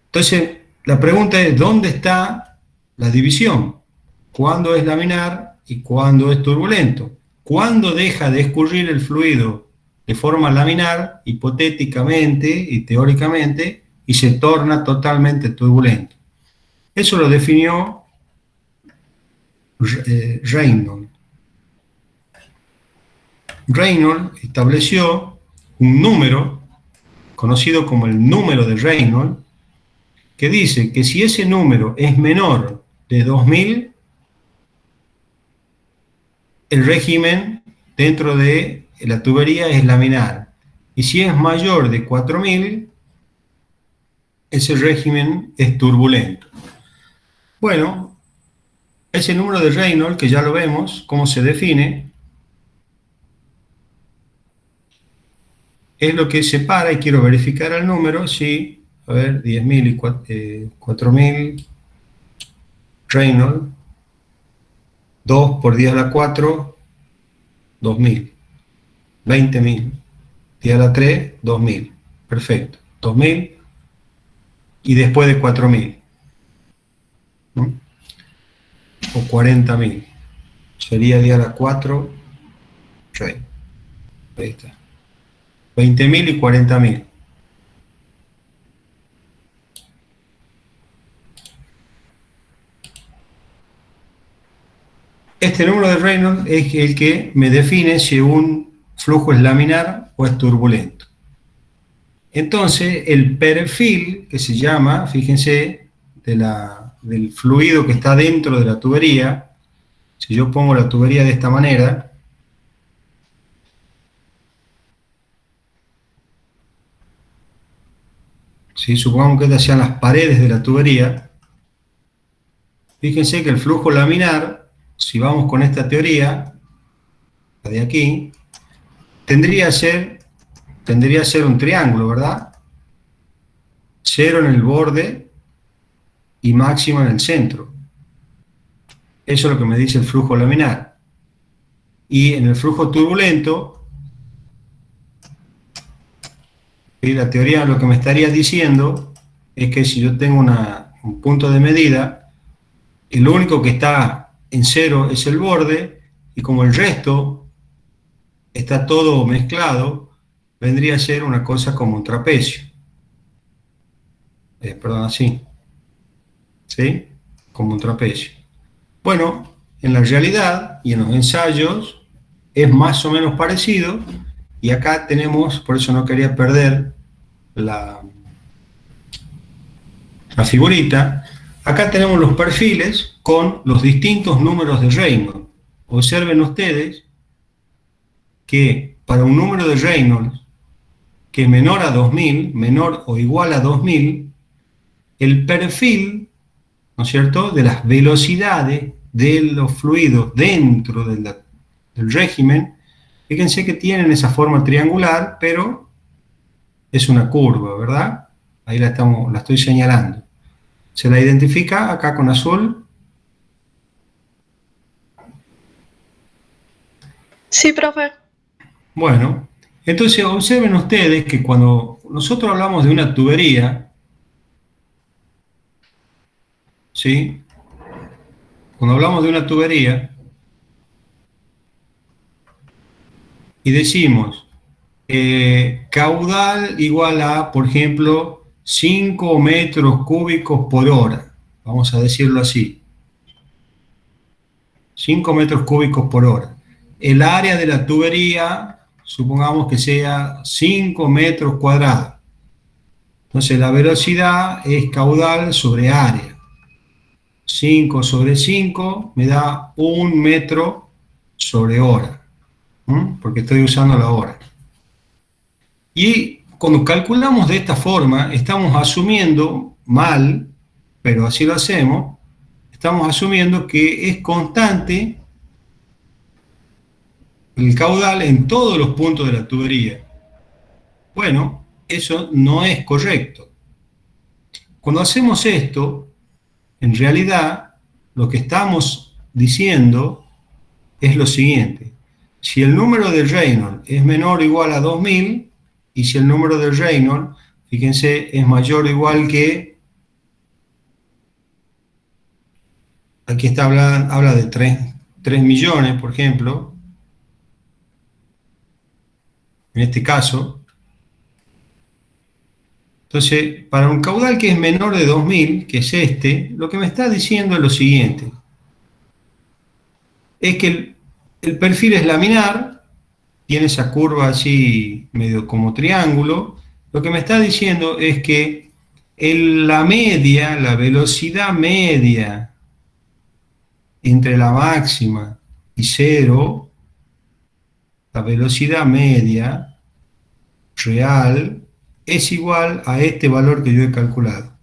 Entonces, la pregunta es, ¿dónde está la división? ¿Cuándo es laminar y cuándo es turbulento? ¿Cuándo deja de escurrir el fluido de forma laminar, hipotéticamente y teóricamente, y se torna totalmente turbulento? Eso lo definió Reynolds. Reynolds estableció un número, conocido como el número de Reynolds, que dice que si ese número es menor de 2000, el régimen dentro de la tubería es laminar. Y si es mayor de 4000, ese régimen es turbulento. Bueno, ese número de Reynolds, que ya lo vemos, cómo se define, es lo que separa, y quiero verificar el número, sí, a ver, 10.000 y 4.000 Reynolds, 2 por 10 a la 4, 2.000, 20.000, 10 a la 3, 2.000, perfecto, 2.000 y después de 4.000, ¿no? O 40.000, sería 10 a la 4, Reynolds, ahí está, 20.000 y 40.000. Este número de Reynolds es el que me define si un flujo es laminar o es turbulento. Entonces, el perfil que se llama, fíjense, del fluido que está dentro de la tubería, si yo pongo la tubería de esta manera, ¿sí? Supongamos que estas sean las paredes de la tubería, fíjense que el flujo laminar, si vamos con esta teoría, la de aquí, tendría a ser un triángulo, ¿verdad? 0 en el borde y máximo en el centro. Eso es lo que me dice el flujo laminar. Y en el flujo turbulento, y la teoría lo que me estaría diciendo es que si yo tengo un punto de medida, el único que está en 0 es el borde, y como el resto está todo mezclado, vendría a ser una cosa como un trapecio. Perdón, así. ¿Sí? Como un trapecio. Bueno, en la realidad y en los ensayos es más o menos parecido, y acá tenemos, por eso no quería perder la figurita, acá tenemos los perfiles con los distintos números de Reynolds. Observen ustedes que para un número de Reynolds que es menor a 2000, menor o igual a 2000, el perfil, ¿no es cierto?, de las velocidades de los fluidos dentro del régimen, fíjense que tienen esa forma triangular, pero es una curva, ¿verdad? Ahí la estoy señalando. ¿Se la identifica acá con azul?
Sí, profe.
Bueno, entonces observen ustedes que cuando nosotros hablamos de una tubería, ¿sí? Cuando hablamos de una tubería y decimos caudal igual a, por ejemplo, 5 metros cúbicos por hora, vamos a decirlo así, 5 metros cúbicos por hora. El área de la tubería, supongamos que sea 5 metros cuadrados. Entonces la velocidad es caudal sobre área. 5 sobre 5 me da 1 metro sobre hora, porque estoy usando la hora. Y cuando calculamos de esta forma, estamos asumiendo mal, pero así lo hacemos, estamos asumiendo que es constante el caudal en todos los puntos de la tubería. Bueno, eso no es correcto. Cuando hacemos esto, en realidad, lo que estamos diciendo es lo siguiente. Si el número de Reynolds es menor o igual a 2000, y si el número de Reynolds, fíjense, es mayor o igual que, aquí está habla de 3 millones, por ejemplo, en este caso. Entonces, para un caudal que es menor de 2000, que es este, lo que me está diciendo es lo siguiente. Es que el perfil es laminar, tiene esa curva así medio como triángulo. Lo que me está diciendo es que la media, la velocidad media entre la máxima y 0, la velocidad media real es igual a este valor que yo he calculado.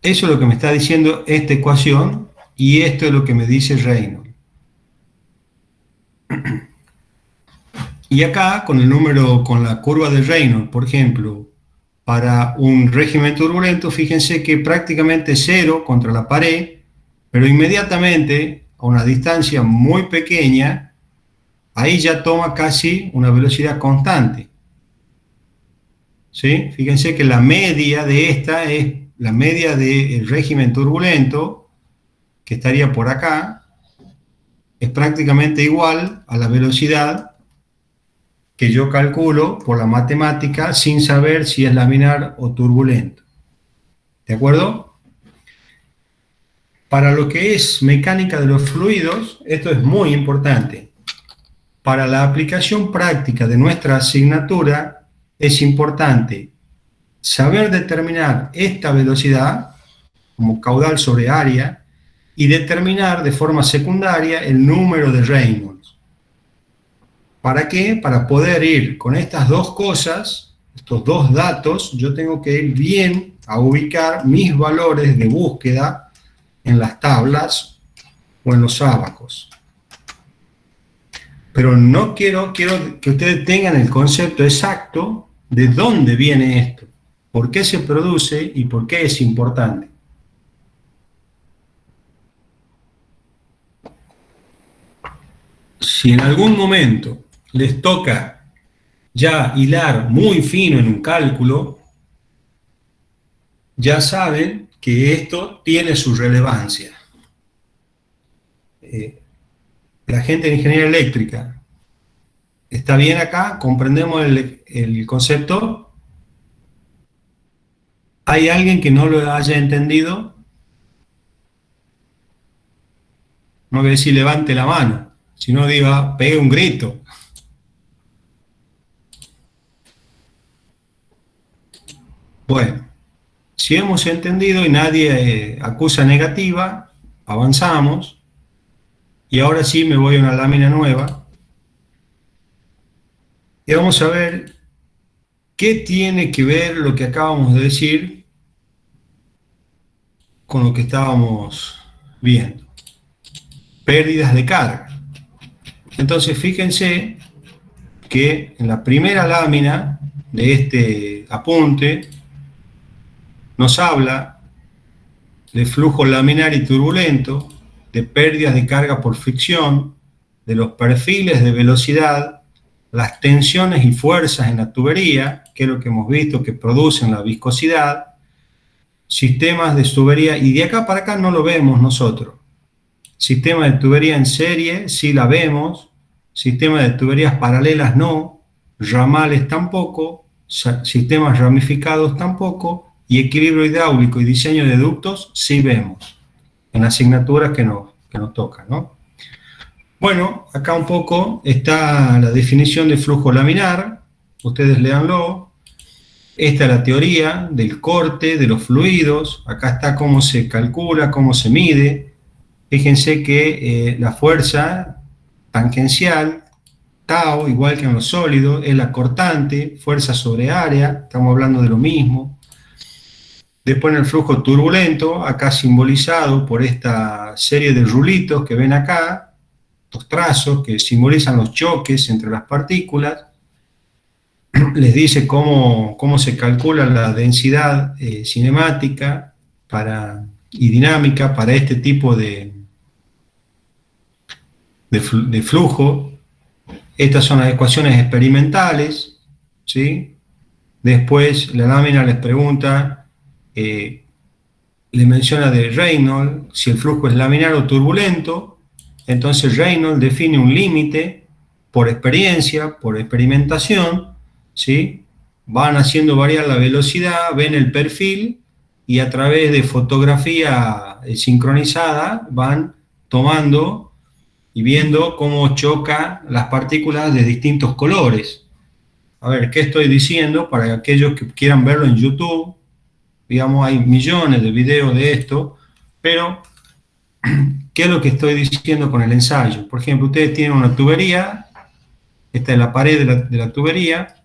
Eso es lo que me está diciendo esta ecuación, y esto es lo que me dice Reynolds. Y acá, con el número, con la curva de Reynolds, por ejemplo, para un régimen turbulento, fíjense que prácticamente cero contra la pared, pero inmediatamente, a una distancia muy pequeña, ahí ya toma casi una velocidad constante. ¿Sí? Fíjense que la media de esta es la media del régimen turbulento, que estaría por acá, es prácticamente igual a la velocidad que yo calculo por la matemática sin saber si es laminar o turbulento. ¿De acuerdo? Para lo que es mecánica de los fluidos, esto es muy importante. Para la aplicación práctica de nuestra asignatura, es importante saber determinar esta velocidad como caudal sobre área y determinar de forma secundaria el número de Reynolds. ¿Para qué? Para poder ir con estas dos cosas, estos dos datos, yo tengo que ir bien a ubicar mis valores de búsqueda en las tablas o en los ábacos. Pero no quiero que ustedes tengan el concepto exacto de dónde viene esto, por qué se produce y por qué es importante. Si en algún momento les toca ya hilar muy fino en un cálculo, ya saben que esto tiene su relevancia. La gente de ingeniería eléctrica, ¿está bien acá? ¿Comprendemos el concepto? ¿Hay alguien que no lo haya entendido? No voy a decir levante la mano, sino diga, pegue un grito. Bueno, si hemos entendido y nadie acusa negativa, avanzamos. Y ahora sí me voy a una lámina nueva. Y vamos a ver qué tiene que ver lo que acabamos de decir con lo que estábamos viendo. Pérdidas de carga. Entonces fíjense que en la primera lámina de este apunte nos habla de flujo laminar y turbulento, de pérdidas de carga por fricción, de los perfiles de velocidad, las tensiones y fuerzas en la tubería, que es lo que hemos visto que producen la viscosidad, sistemas de tubería, y de acá para acá no lo vemos nosotros. Sistema de tubería en serie, sí la vemos, sistema de tuberías paralelas no, ramales tampoco, sistemas ramificados tampoco, y equilibrio hidráulico y diseño de ductos sí vemos en las asignaturas que nos tocan, ¿no? Bueno, acá un poco está la definición de flujo laminar, ustedes léanlo. Esta es la teoría del corte de los fluidos, acá está cómo se calcula, cómo se mide. Fíjense que la fuerza tangencial, tau, igual que en los sólidos, es la cortante, fuerza sobre área, estamos hablando de lo mismo. Después en el flujo turbulento, acá simbolizado por esta serie de rulitos que ven acá, los trazos que simbolizan los choques entre las partículas, les dice cómo se calcula la densidad cinemática y dinámica para este tipo de flujo. Estas son las ecuaciones experimentales, ¿sí? Después la lámina les pregunta, le menciona de Reynolds, si el flujo es laminar o turbulento. Entonces Reynolds define un límite por experiencia, por experimentación, ¿sí? Van haciendo variar la velocidad, ven el perfil y a través de fotografía sincronizada van tomando y viendo cómo chocan las partículas de distintos colores. A ver, ¿qué estoy diciendo? Para aquellos que quieran verlo en YouTube, digamos, hay millones de videos de esto, pero ¿qué es lo que estoy diciendo con el ensayo? Por ejemplo, ustedes tienen una tubería, esta es la pared de la tubería,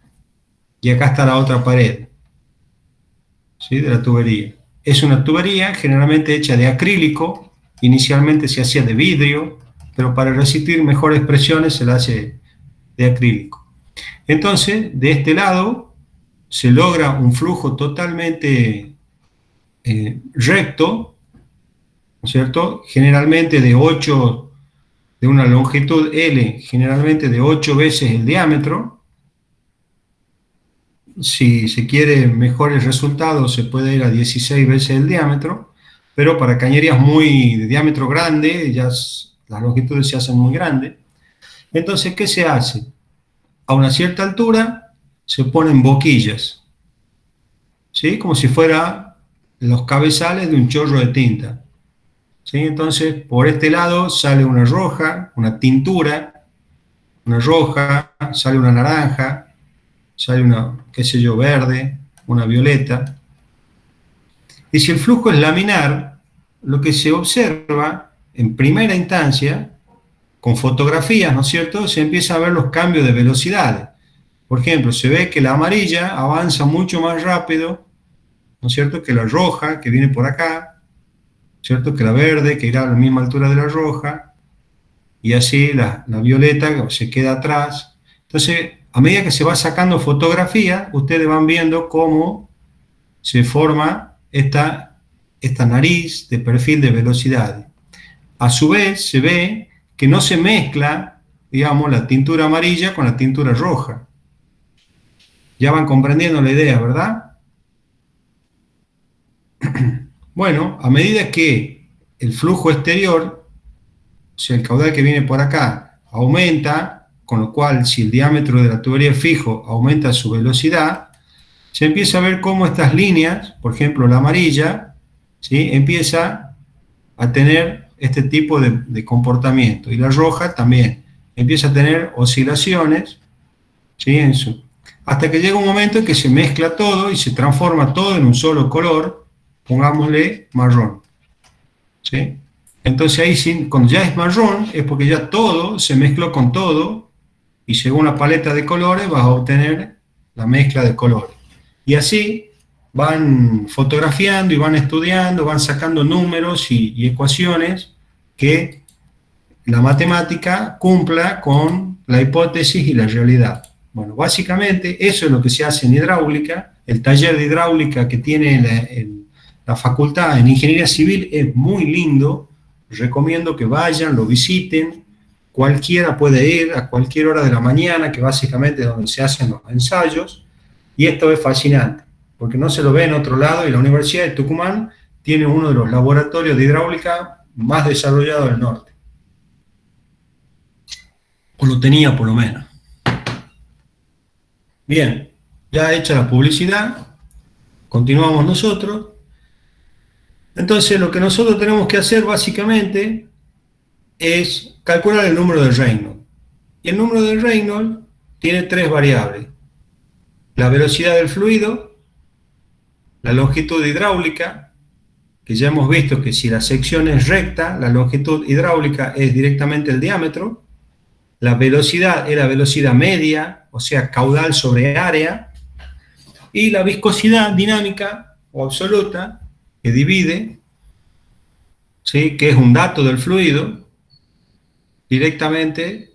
y acá está la otra pared, ¿sí? De la tubería. Es una tubería generalmente hecha de acrílico, inicialmente se hacía de vidrio, pero para resistir mejores presiones se la hace de acrílico. Entonces, de este lado se logra un flujo totalmente recto, ¿no es cierto? Generalmente de una longitud L, generalmente de 8 veces el diámetro. Si se quiere mejores resultados, se puede ir a 16 veces el diámetro, pero para cañerías de diámetro grande, las longitudes se hacen muy grandes. Entonces, ¿qué se hace? A una cierta altura se ponen boquillas, ¿sí? Como si fueran los cabezales de un chorro de tinta, ¿sí? Entonces, por este lado sale una roja, una tintura, una roja, sale una naranja, sale una, qué sé yo, verde, una violeta. Y si el flujo es laminar, lo que se observa en primera instancia, con fotografías, ¿no es cierto?, se empieza a ver los cambios de velocidades. Por ejemplo, se ve que la amarilla avanza mucho más rápido, ¿no es cierto?, que la roja, que viene por acá, ¿cierto?, que la verde, que irá a la misma altura de la roja, y así la violeta se queda atrás. Entonces, a medida que se va sacando fotografía, ustedes van viendo cómo se forma esta nariz de perfil de velocidades. A su vez, se ve que no se mezcla, digamos, la tintura amarilla con la tintura roja. Ya van comprendiendo la idea, ¿verdad? Bueno, a medida que el flujo exterior, o sea, el caudal que viene por acá, aumenta, con lo cual, si el diámetro de la tubería es fijo, aumenta su velocidad, se empieza a ver cómo estas líneas, por ejemplo, la amarilla, ¿sí?, empieza a tener este tipo de comportamiento, y la roja también empieza a tener oscilaciones, ¿sí?, hasta que llega un momento en que se mezcla todo y se transforma todo en un solo color, pongámosle marrón, ¿sí? Entonces ahí, cuando ya es marrón, es porque ya todo se mezcló con todo, y según la paleta de colores vas a obtener la mezcla de colores. Y así van fotografiando y van estudiando, van sacando números y ecuaciones que la matemática cumpla con la hipótesis y la realidad. Bueno, básicamente eso es lo que se hace en hidráulica. El taller de hidráulica que tiene la facultad en ingeniería civil es muy lindo. Recomiendo que vayan, lo visiten. Cualquiera puede ir a cualquier hora de la mañana, que básicamente es donde se hacen los ensayos. Y esto es fascinante, porque no se lo ve en otro lado, y la Universidad de Tucumán tiene uno de los laboratorios de hidráulica más desarrollados del norte. O lo tenía por lo menos. Bien, ya hecha la publicidad, continuamos nosotros. Entonces, lo que nosotros tenemos que hacer básicamente es calcular el número de Reynolds. Y el número de Reynolds tiene tres variables: la velocidad del fluido, la longitud hidráulica, que ya hemos visto que si la sección es recta, la longitud hidráulica es directamente el diámetro. La velocidad es la velocidad media, o sea, caudal sobre área. Y la viscosidad dinámica o absoluta, que divide, ¿sí?, que es un dato del fluido, directamente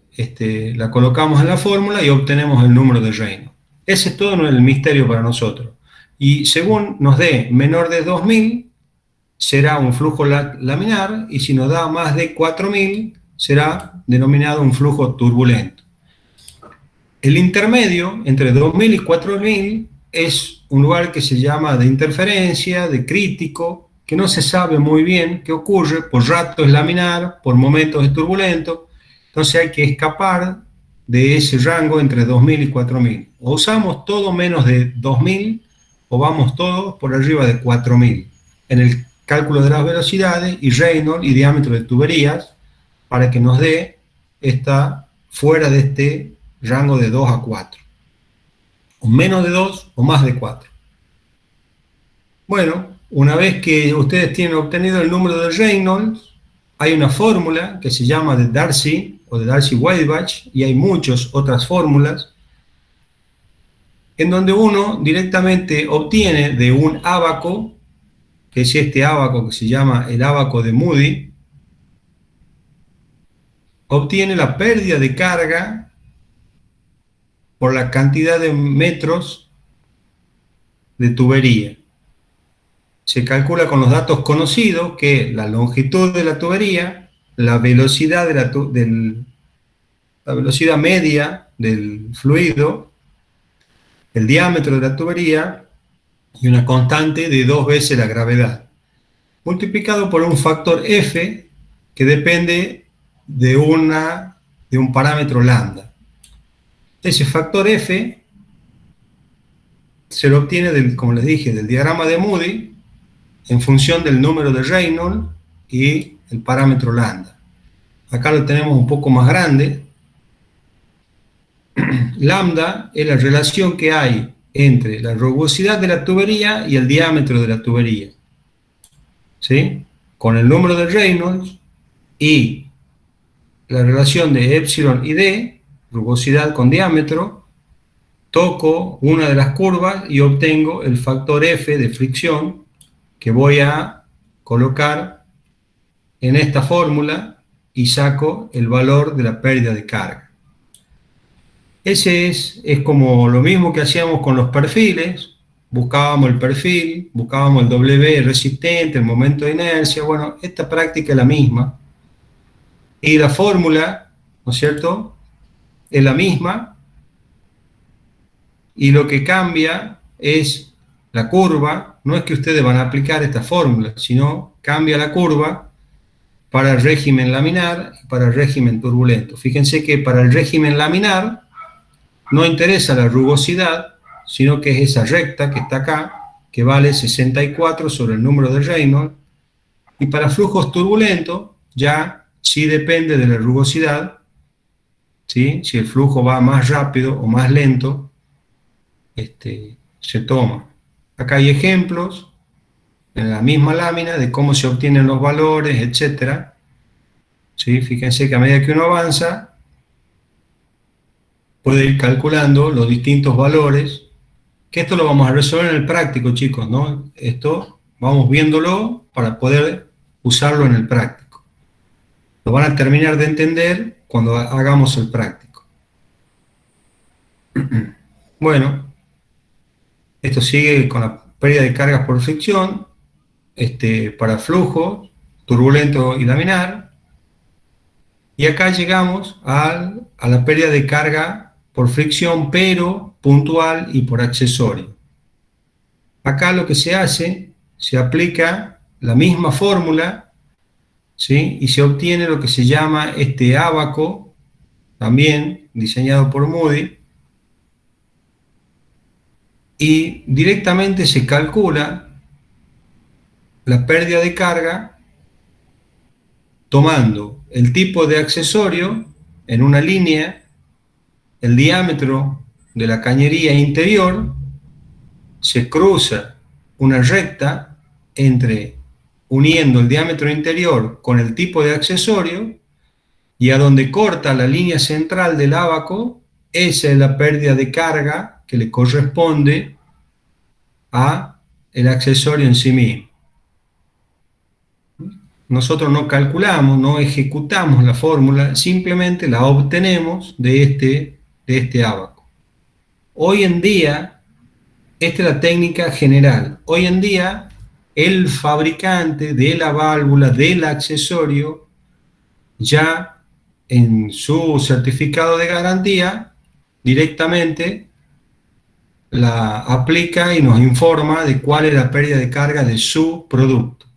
la colocamos en la fórmula y obtenemos el número de Reynolds. Ese es todo el misterio para nosotros. Y según nos dé menor de 2000, será un flujo laminar, y si nos da más de 4000, será denominado un flujo turbulento. El intermedio entre 2000 y 4000 es un lugar que se llama de interferencia, de crítico, que no se sabe muy bien qué ocurre. Por rato es laminar, por momentos es turbulento. Entonces hay que escapar de ese rango entre 2000 y 4000. O usamos todo menos de 2000, o vamos todos por arriba de 4000 en el cálculo de las velocidades y Reynolds y diámetro de tuberías, para que nos dé fuera de este rango de 2 a 4, o menos de 2 o más de 4. Bueno, una vez que ustedes tienen obtenido el número de Reynolds, hay una fórmula que se llama de Darcy o de Darcy-Weisbach, y hay muchas otras fórmulas, en donde uno directamente obtiene de un ábaco, que es este ábaco que se llama el ábaco de Moody, obtiene la pérdida de carga por la cantidad de metros de tubería. Se calcula con los datos conocidos que la longitud de la tubería, la velocidad de la velocidad media del fluido, el diámetro de la tubería y una constante de 2 veces la gravedad, multiplicado por un factor F que depende de un parámetro lambda. Ese factor F se lo obtiene, como les dije, del diagrama de Moody en función del número de Reynolds y el parámetro lambda. Acá lo tenemos un poco más grande. Lambda es la relación que hay entre la rugosidad de la tubería y el diámetro de la tubería, ¿sí? Con el número de Reynolds y la relación de epsilon y d, rugosidad con diámetro, toco una de las curvas y obtengo el factor F de fricción que voy a colocar en esta fórmula y saco el valor de la pérdida de carga. Ese es como lo mismo que hacíamos con los perfiles. Buscábamos el perfil, buscábamos el W resistente, el momento de inercia. Bueno, esta práctica es la misma. Y la fórmula, ¿no es cierto?, es la misma. Y lo que cambia es la curva. No es que ustedes van a aplicar esta fórmula, sino cambia la curva para el régimen laminar y para el régimen turbulento. Fíjense que para el régimen laminar no interesa la rugosidad, sino que es esa recta que está acá, que vale 64 sobre el número de Reynolds. Y para flujos turbulentos ya sí depende de la rugosidad, ¿sí? Si el flujo va más rápido o más lento, se toma. Acá hay ejemplos en la misma lámina de cómo se obtienen los valores, etc. ¿Sí? Fíjense que a medida que uno avanza, puede ir calculando los distintos valores, que esto lo vamos a resolver en el práctico, chicos, ¿no? Esto vamos viéndolo para poder usarlo en el práctico. Lo van a terminar de entender cuando hagamos el práctico. Bueno, esto sigue con la pérdida de cargas por fricción, para flujo, turbulento y laminar. Y acá llegamos a la pérdida de carga por fricción, pero puntual y por accesorio. Acá lo que se hace, se aplica la misma fórmula, ¿sí? Y se obtiene lo que se llama este ábaco, también diseñado por Moody, y directamente se calcula la pérdida de carga tomando el tipo de accesorio en una línea, el diámetro de la cañería interior, se cruza una recta uniendo el diámetro interior con el tipo de accesorio, y a donde corta la línea central del ábaco, esa es la pérdida de carga que le corresponde a el accesorio en sí mismo. Nosotros no calculamos, no ejecutamos la fórmula, simplemente la obtenemos de este ábaco. Hoy en día, esta es la técnica general. Hoy en día, el fabricante de la válvula, del accesorio, ya en su certificado de garantía, directamente la aplica y nos informa de cuál es la pérdida de carga de su producto.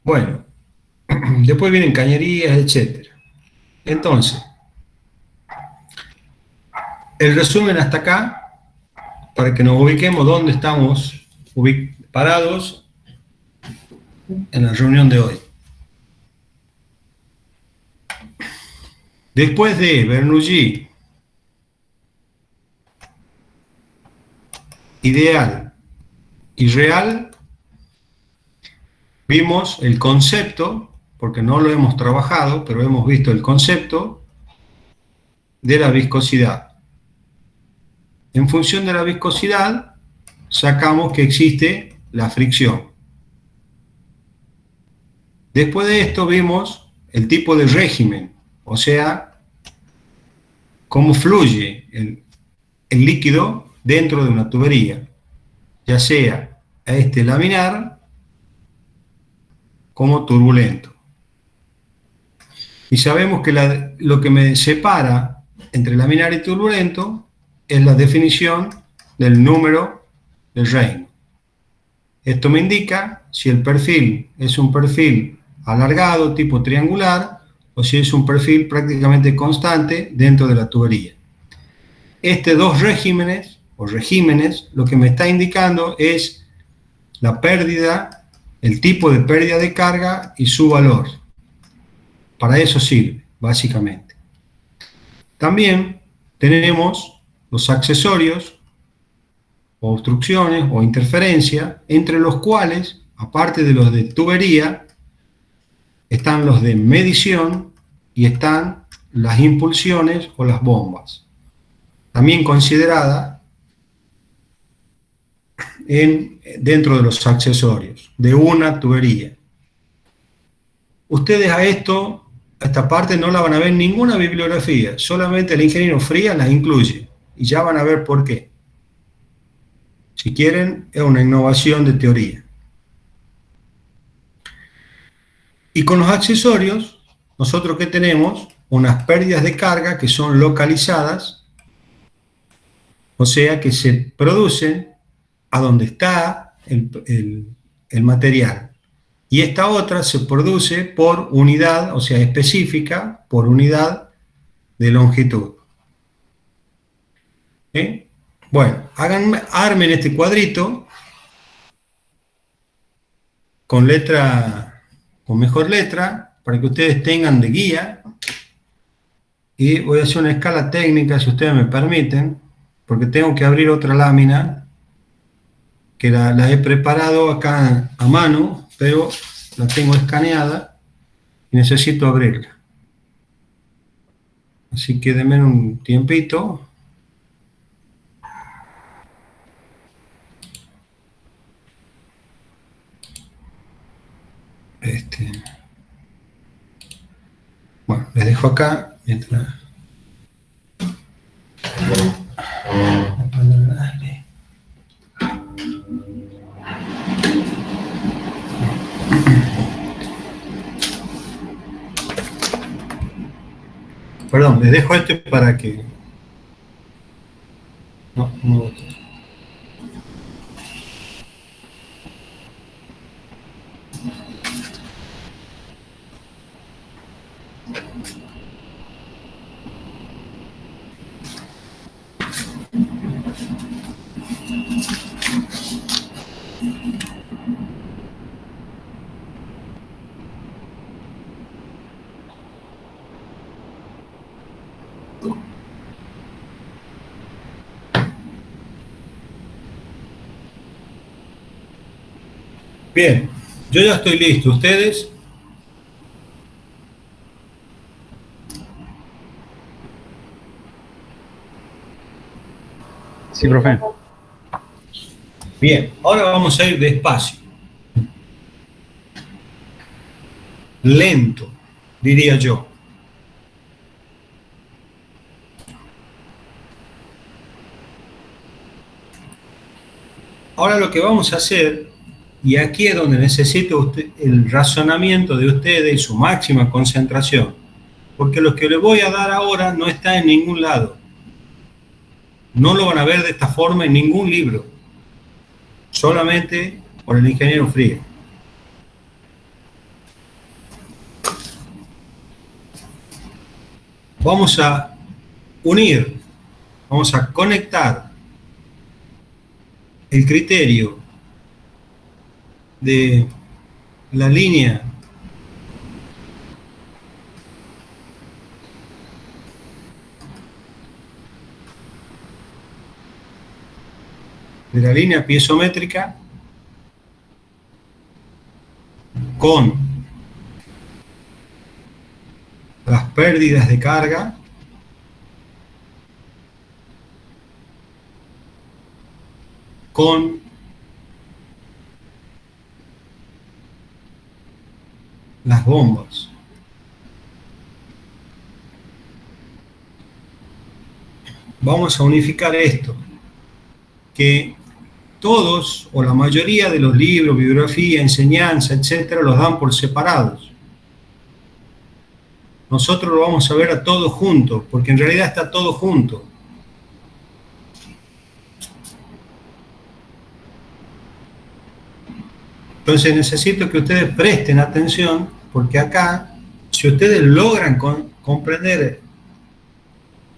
Bueno, después vienen cañerías, etc. Entonces, el resumen hasta acá, para que nos ubiquemos dónde estamos parados en la reunión de hoy. Después de Bernoulli, ideal y real, vimos el concepto, porque no lo hemos trabajado, pero hemos visto el concepto de la viscosidad. En función de la viscosidad, sacamos que existe la fricción. Después de esto vimos el tipo de régimen, o sea, cómo fluye el líquido dentro de una tubería, ya sea laminar como turbulento. Y sabemos que lo que me separa entre laminar y turbulento es la definición del número de Reino. Esto me indica si el perfil es un perfil alargado, tipo triangular, o si es un perfil prácticamente constante dentro de la tubería. Dos regímenes, lo que me está indicando es la pérdida, el tipo de pérdida de carga y su valor. Para eso sirve, básicamente. También tenemos los accesorios, o obstrucciones, o interferencia, entre los cuales, aparte de los de tubería, están los de medición y están las impulsiones o las bombas, también considerada dentro de los accesorios de una tubería. Ustedes a esta parte no la van a ver en ninguna bibliografía, solamente el ingeniero Frías las incluye, y ya van a ver por qué. Si quieren, es una innovación de teoría. Y con los accesorios, nosotros ¿qué tenemos? Unas pérdidas de carga que son localizadas, o sea que se producen a donde está el material. Y esta otra se produce por unidad, o sea, específica, por unidad de longitud. ¿Eh? Bueno, armen este cuadrito con mejor letra, para que ustedes tengan de guía. Y voy a hacer una escala técnica, si ustedes me permiten, porque tengo que abrir otra lámina, que la he preparado acá a mano, pero la tengo escaneada y necesito abrirla. Así que denme un tiempito. Bueno, les dejo acá mientras. Perdón, les dejo para que. No. Bien, yo ya estoy listo. ¿Ustedes?
Sí, profe.
Bien, ahora vamos a ir despacio. Lento, diría yo. Ahora lo que vamos a hacer, y aquí es donde necesito el razonamiento de ustedes y su máxima concentración, porque lo que les voy a dar ahora no está en ningún lado. No lo van a ver de esta forma en ningún libro, solamente por el ingeniero Frías. Vamos a unir, vamos a conectar el criterio de la línea piezométrica con las pérdidas de carga con las bombas. vamos a unificar esto, que todos o la mayoría de los libros, bibliografía, enseñanza, etcétera, los dan por separados. Nosotros lo vamos a ver a todos juntos, porque en realidad está todo junto. Entonces necesito que ustedes presten atención, porque acá, si ustedes logran comprender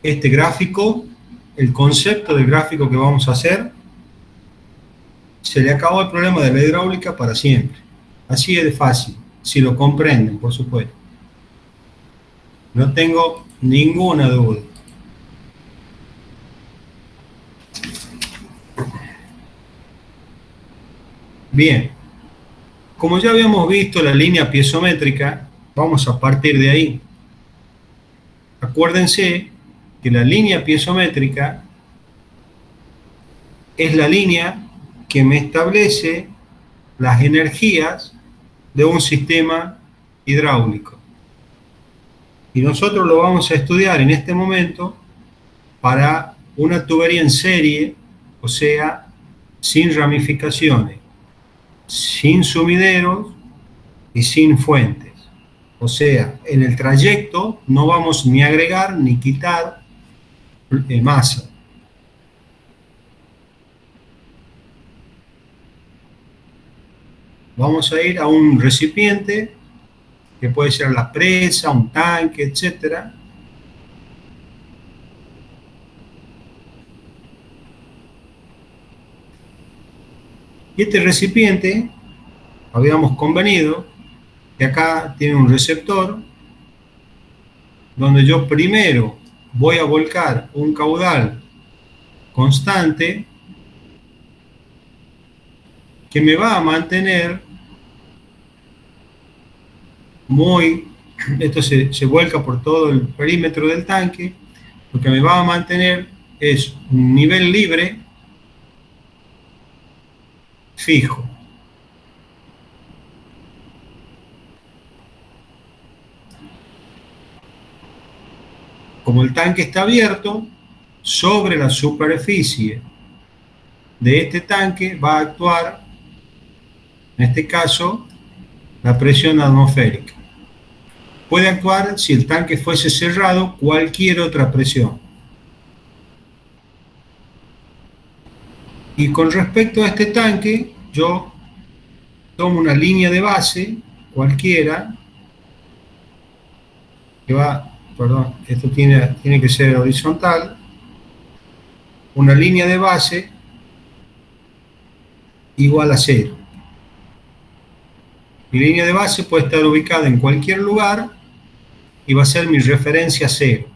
este gráfico, el concepto del gráfico que vamos a hacer, se le acabó el problema de la hidráulica para siempre. Así es de fácil, si lo comprenden, por supuesto. No tengo ninguna duda. Bien, como ya habíamos visto la línea piezométrica, vamos a partir de ahí. Acuérdense que la línea piezométrica es la línea que me establece las energías de un sistema hidráulico. Y nosotros lo vamos a estudiar en este momento para una tubería en serie, o sea, sin ramificaciones, sin sumideros y sin fuentes. O sea, en el trayecto no vamos ni a agregar ni quitar masa. Vamos a ir a un recipiente, que puede ser la presa, un tanque, etc. Y este recipiente, habíamos convenido que acá tiene un receptor, donde yo primero voy a volcar un caudal constante que me va a mantener esto se vuelca por todo el perímetro del tanque. Lo que me va a mantener es un nivel libre fijo. Como el tanque está abierto, sobre la superficie de este tanque va a actuar, en este caso, la presión atmosférica. Puede actuar, si el tanque fuese cerrado, cualquier otra presión. Y con respecto a este tanque, yo tomo una línea de base, cualquiera, que va, perdón, esto tiene que ser horizontal, una línea de base igual a 0. Mi línea de base puede estar ubicada en cualquier lugar y va a ser mi referencia 0.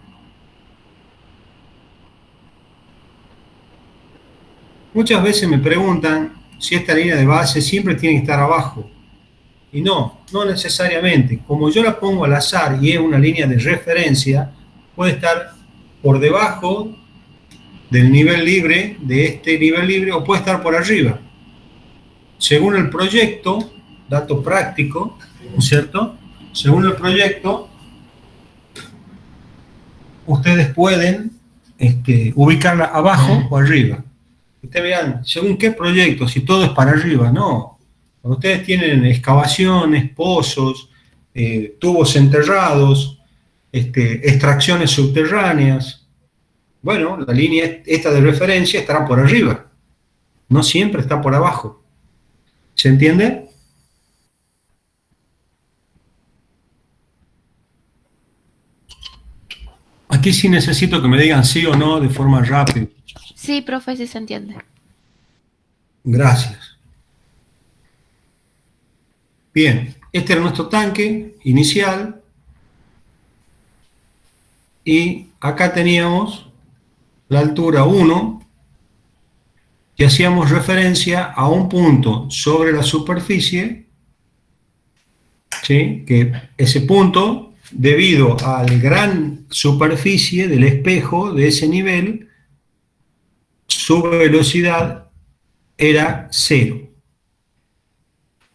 Muchas veces me preguntan si esta línea de base siempre tiene que estar abajo. Y no necesariamente. Como yo la pongo al azar y es una línea de referencia, puede estar por debajo del nivel libre, de este nivel libre, o puede estar por arriba. Según el proyecto, dato práctico, ¿no es cierto? Según el proyecto, ustedes pueden ubicarla abajo o arriba. Ustedes vean, según qué proyecto, si todo es para arriba, no. Cuando ustedes tienen excavaciones, pozos, tubos enterrados, extracciones subterráneas, bueno, la línea esta de referencia estará por arriba, no siempre está por abajo. ¿Se entiende? Aquí sí necesito que me digan sí o no de forma rápida.
Sí, profe, sí se entiende.
Gracias. Bien, este era nuestro tanque inicial. Y acá teníamos la altura 1, que hacíamos referencia a un punto sobre la superficie, ¿sí? Que ese punto, debido a la gran superficie del espejo de ese nivel, su velocidad era 0.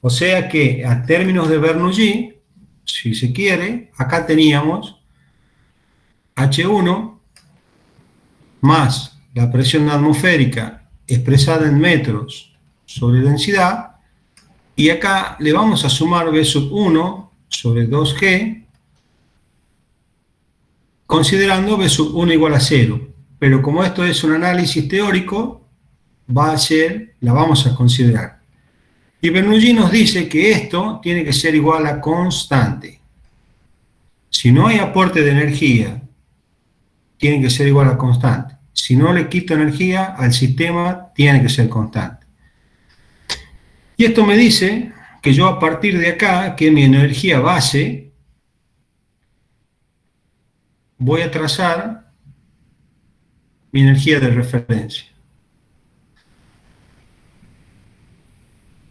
O sea que a términos de Bernoulli, si se quiere, acá teníamos H1 más la presión atmosférica expresada en metros sobre densidad, y acá le vamos a sumar V sub 1 sobre 2G, considerando V sub 1 igual a 0. Pero como esto es un análisis teórico, la vamos a considerar. Y Bernoulli nos dice que esto tiene que ser igual a constante. Si no hay aporte de energía, tiene que ser igual a constante. Si no le quito energía al sistema, tiene que ser constante. Y esto me dice que yo a partir de acá, que mi energía base, voy a trazar mi energía de referencia.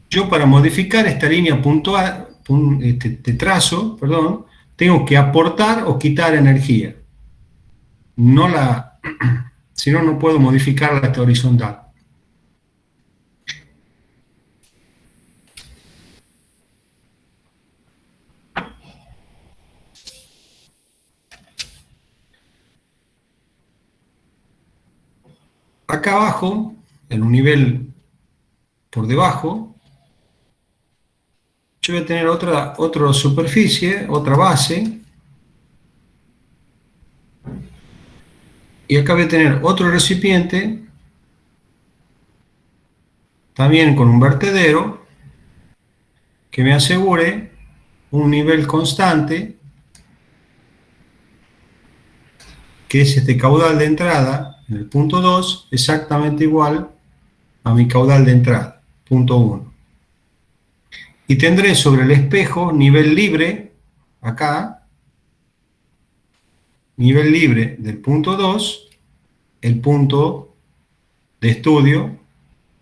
Yo para modificar esta línea puntual, de trazo, perdón, tengo que aportar o quitar energía. Si no, no puedo modificar la horizontal. Acá abajo, en un nivel por debajo, yo voy a tener otra superficie, otra base, y acá voy a tener otro recipiente, también con un vertedero, que me asegure un nivel constante, que es este caudal de entrada en el punto 2, exactamente igual a mi caudal de entrada, punto 1. Y tendré sobre el espejo nivel libre, acá, nivel libre del punto 2, el punto de estudio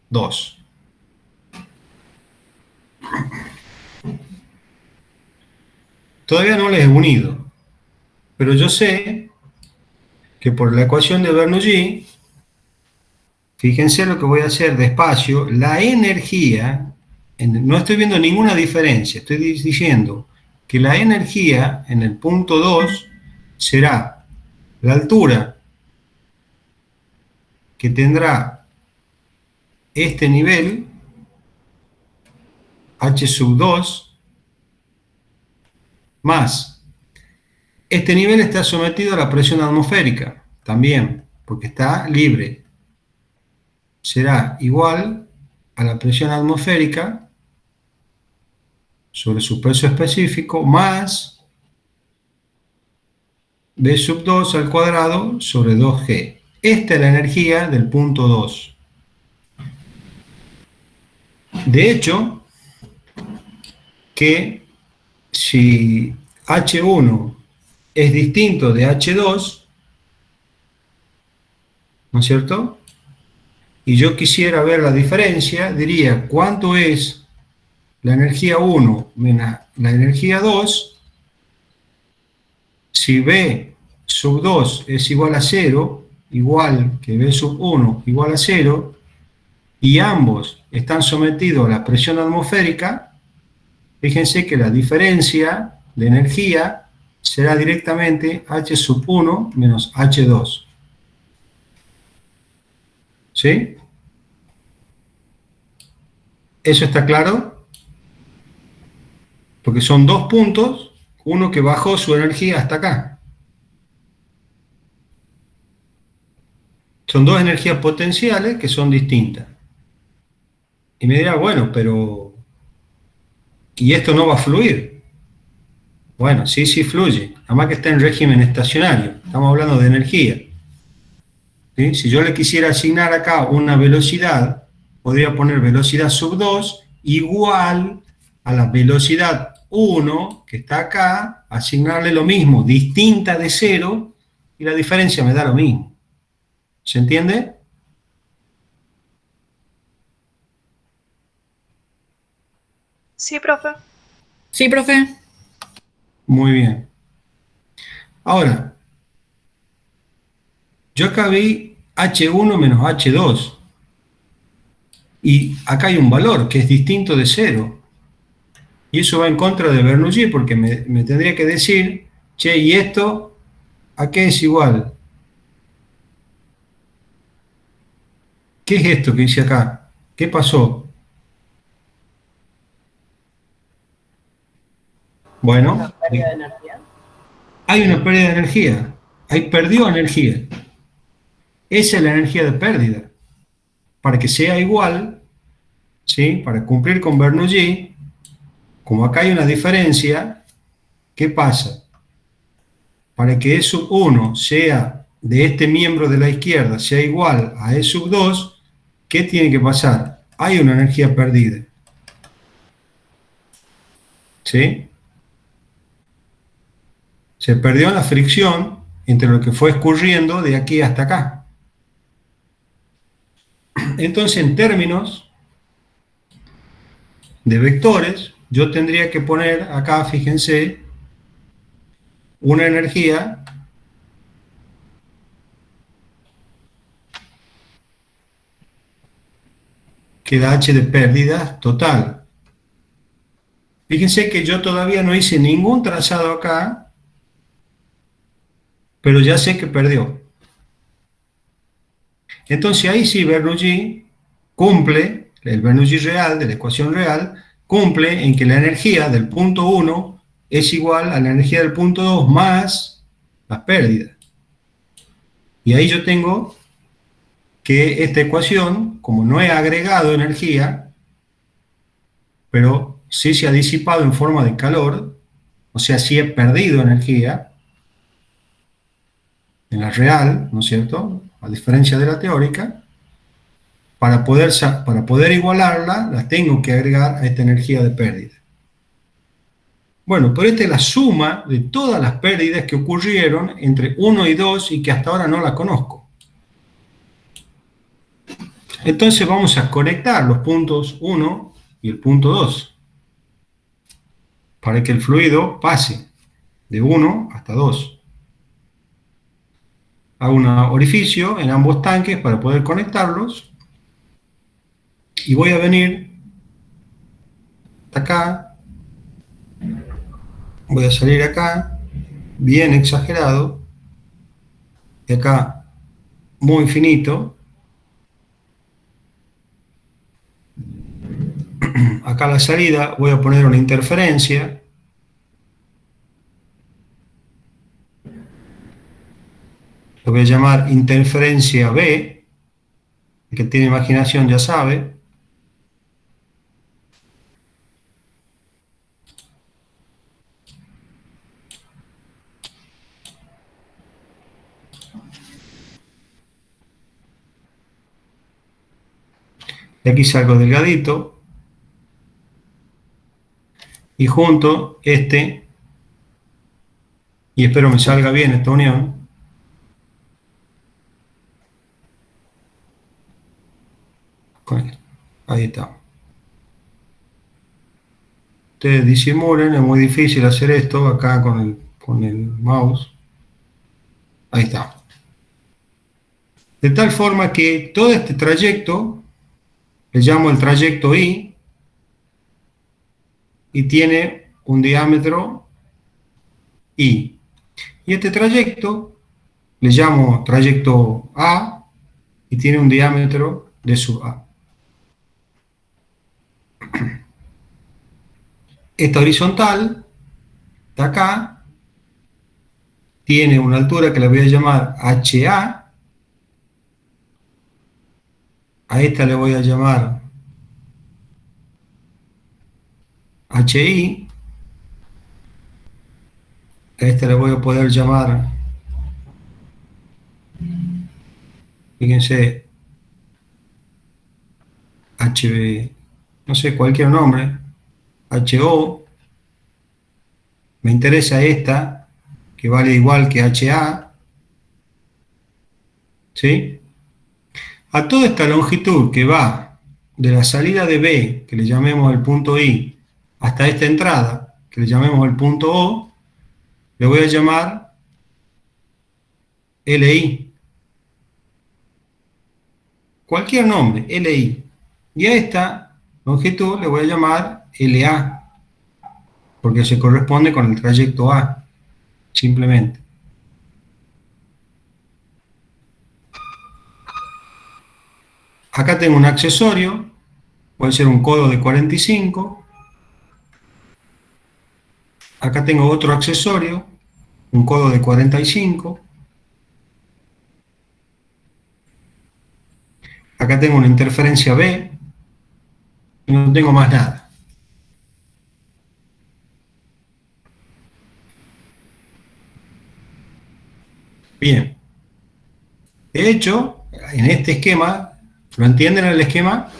2. Todavía no les he unido, pero yo sé que por la ecuación de Bernoulli, fíjense lo que voy a hacer despacio, la energía, no estoy viendo ninguna diferencia, estoy diciendo que la energía en el punto 2 será la altura que tendrá este nivel, H sub 2, más este nivel está sometido a la presión atmosférica, también, porque está libre. Será igual a la presión atmosférica sobre su peso específico más V sub 2 al cuadrado sobre 2G. Esta es la energía del punto 2. De hecho, que si H1 es distinto de H2, ¿no es cierto? Y yo quisiera ver la diferencia, diría, ¿cuánto es la energía 1 menos la energía 2? Si V sub 2 es igual a 0, igual que V sub 1 igual a 0, y ambos están sometidos a la presión atmosférica, fíjense que la diferencia de energía será directamente H sub 1 menos H2. ¿Sí? ¿Eso está claro? Porque son dos puntos, uno que bajó su energía hasta acá. Son dos energías potenciales que son distintas. Y me dirá, bueno, pero ¿y esto no va a fluir? Bueno, sí fluye, nada más que está en régimen estacionario, estamos hablando de energía. ¿Sí? Si yo le quisiera asignar acá una velocidad, podría poner velocidad sub 2 igual a la velocidad 1, que está acá, asignarle lo mismo, distinta de 0, y la diferencia me da lo mismo. ¿Se entiende?
Sí, profe.
Sí, profe.
Muy bien. Ahora, yo acá vi H1 menos H2. Y acá hay un valor que es distinto de 0. Y eso va en contra de Bernoulli porque me tendría que decir, che, ¿y esto a qué es igual? ¿Qué es esto que dice acá? ¿Qué pasó? Bueno,
pérdida de energía.
hay una pérdida de energía. Ahí perdió energía. Esa es la energía de pérdida. Para que sea igual, ¿sí? Para cumplir con Bernoulli, como acá hay una diferencia, ¿qué pasa? Para que E sub 1 sea de este miembro de la izquierda sea igual a E sub 2, ¿qué tiene que pasar? Hay una energía perdida. ¿Sí? Se perdió la fricción entre lo que fue escurriendo de aquí hasta acá. Entonces, en términos de vectores, yo tendría que poner acá, fíjense, una energía que da H de pérdida total. Fíjense que yo todavía no hice ningún trazado acá, pero ya sé que perdió. Entonces ahí sí Bernoulli cumple, el Bernoulli real, de la ecuación real, cumple en que la energía del punto 1 es igual a la energía del punto 2 más las pérdidas. Y ahí yo tengo que esta ecuación, como no he agregado energía, pero sí se ha disipado en forma de calor, o sea, sí he perdido energía en la real, ¿no es cierto?, a diferencia de la teórica, para poder igualarla, la tengo que agregar a esta energía de pérdida. Bueno, pero esta es la suma de todas las pérdidas que ocurrieron entre 1 y 2 y que hasta ahora no la conozco. Entonces vamos a conectar los puntos 1 y el punto 2 para que el fluido pase de 1 hasta 2. Hago un orificio en ambos tanques para poder conectarlos y voy a venir hasta acá, voy a salir acá, bien exagerado, y acá muy finito, acá a la salida voy a poner una interferencia, lo voy a llamar interferencia B, el que tiene imaginación ya sabe. Y aquí salgo delgadito y junto este, y espero me salga bien esta unión, ahí está. Ustedes disimulen, es muy difícil hacer esto acá con el mouse. Ahí está. De tal forma que todo este trayecto, le llamo el trayecto I, y tiene un diámetro I. Y este trayecto le llamo trayecto A, y tiene un diámetro de sub A. Esta horizontal de acá tiene una altura que la voy a llamar HA, a esta le voy a llamar HI, a esta le voy a poder llamar, fíjense, HB, no sé, cualquier nombre, HO, me interesa esta, que vale igual que HA, ¿sí? A toda esta longitud que va de la salida de B, que le llamemos el punto I, hasta esta entrada, que le llamemos el punto O, le voy a llamar LI. Cualquier nombre, LI. Y a esta longitud le voy a llamar LA, porque se corresponde con el trayecto A, simplemente. Acá tengo un accesorio, puede ser un codo de 45. Acá tengo otro accesorio, un codo de 45. Acá tengo una interferencia B y no tengo más nada. Bien. De hecho, en este esquema, ¿lo entienden el esquema?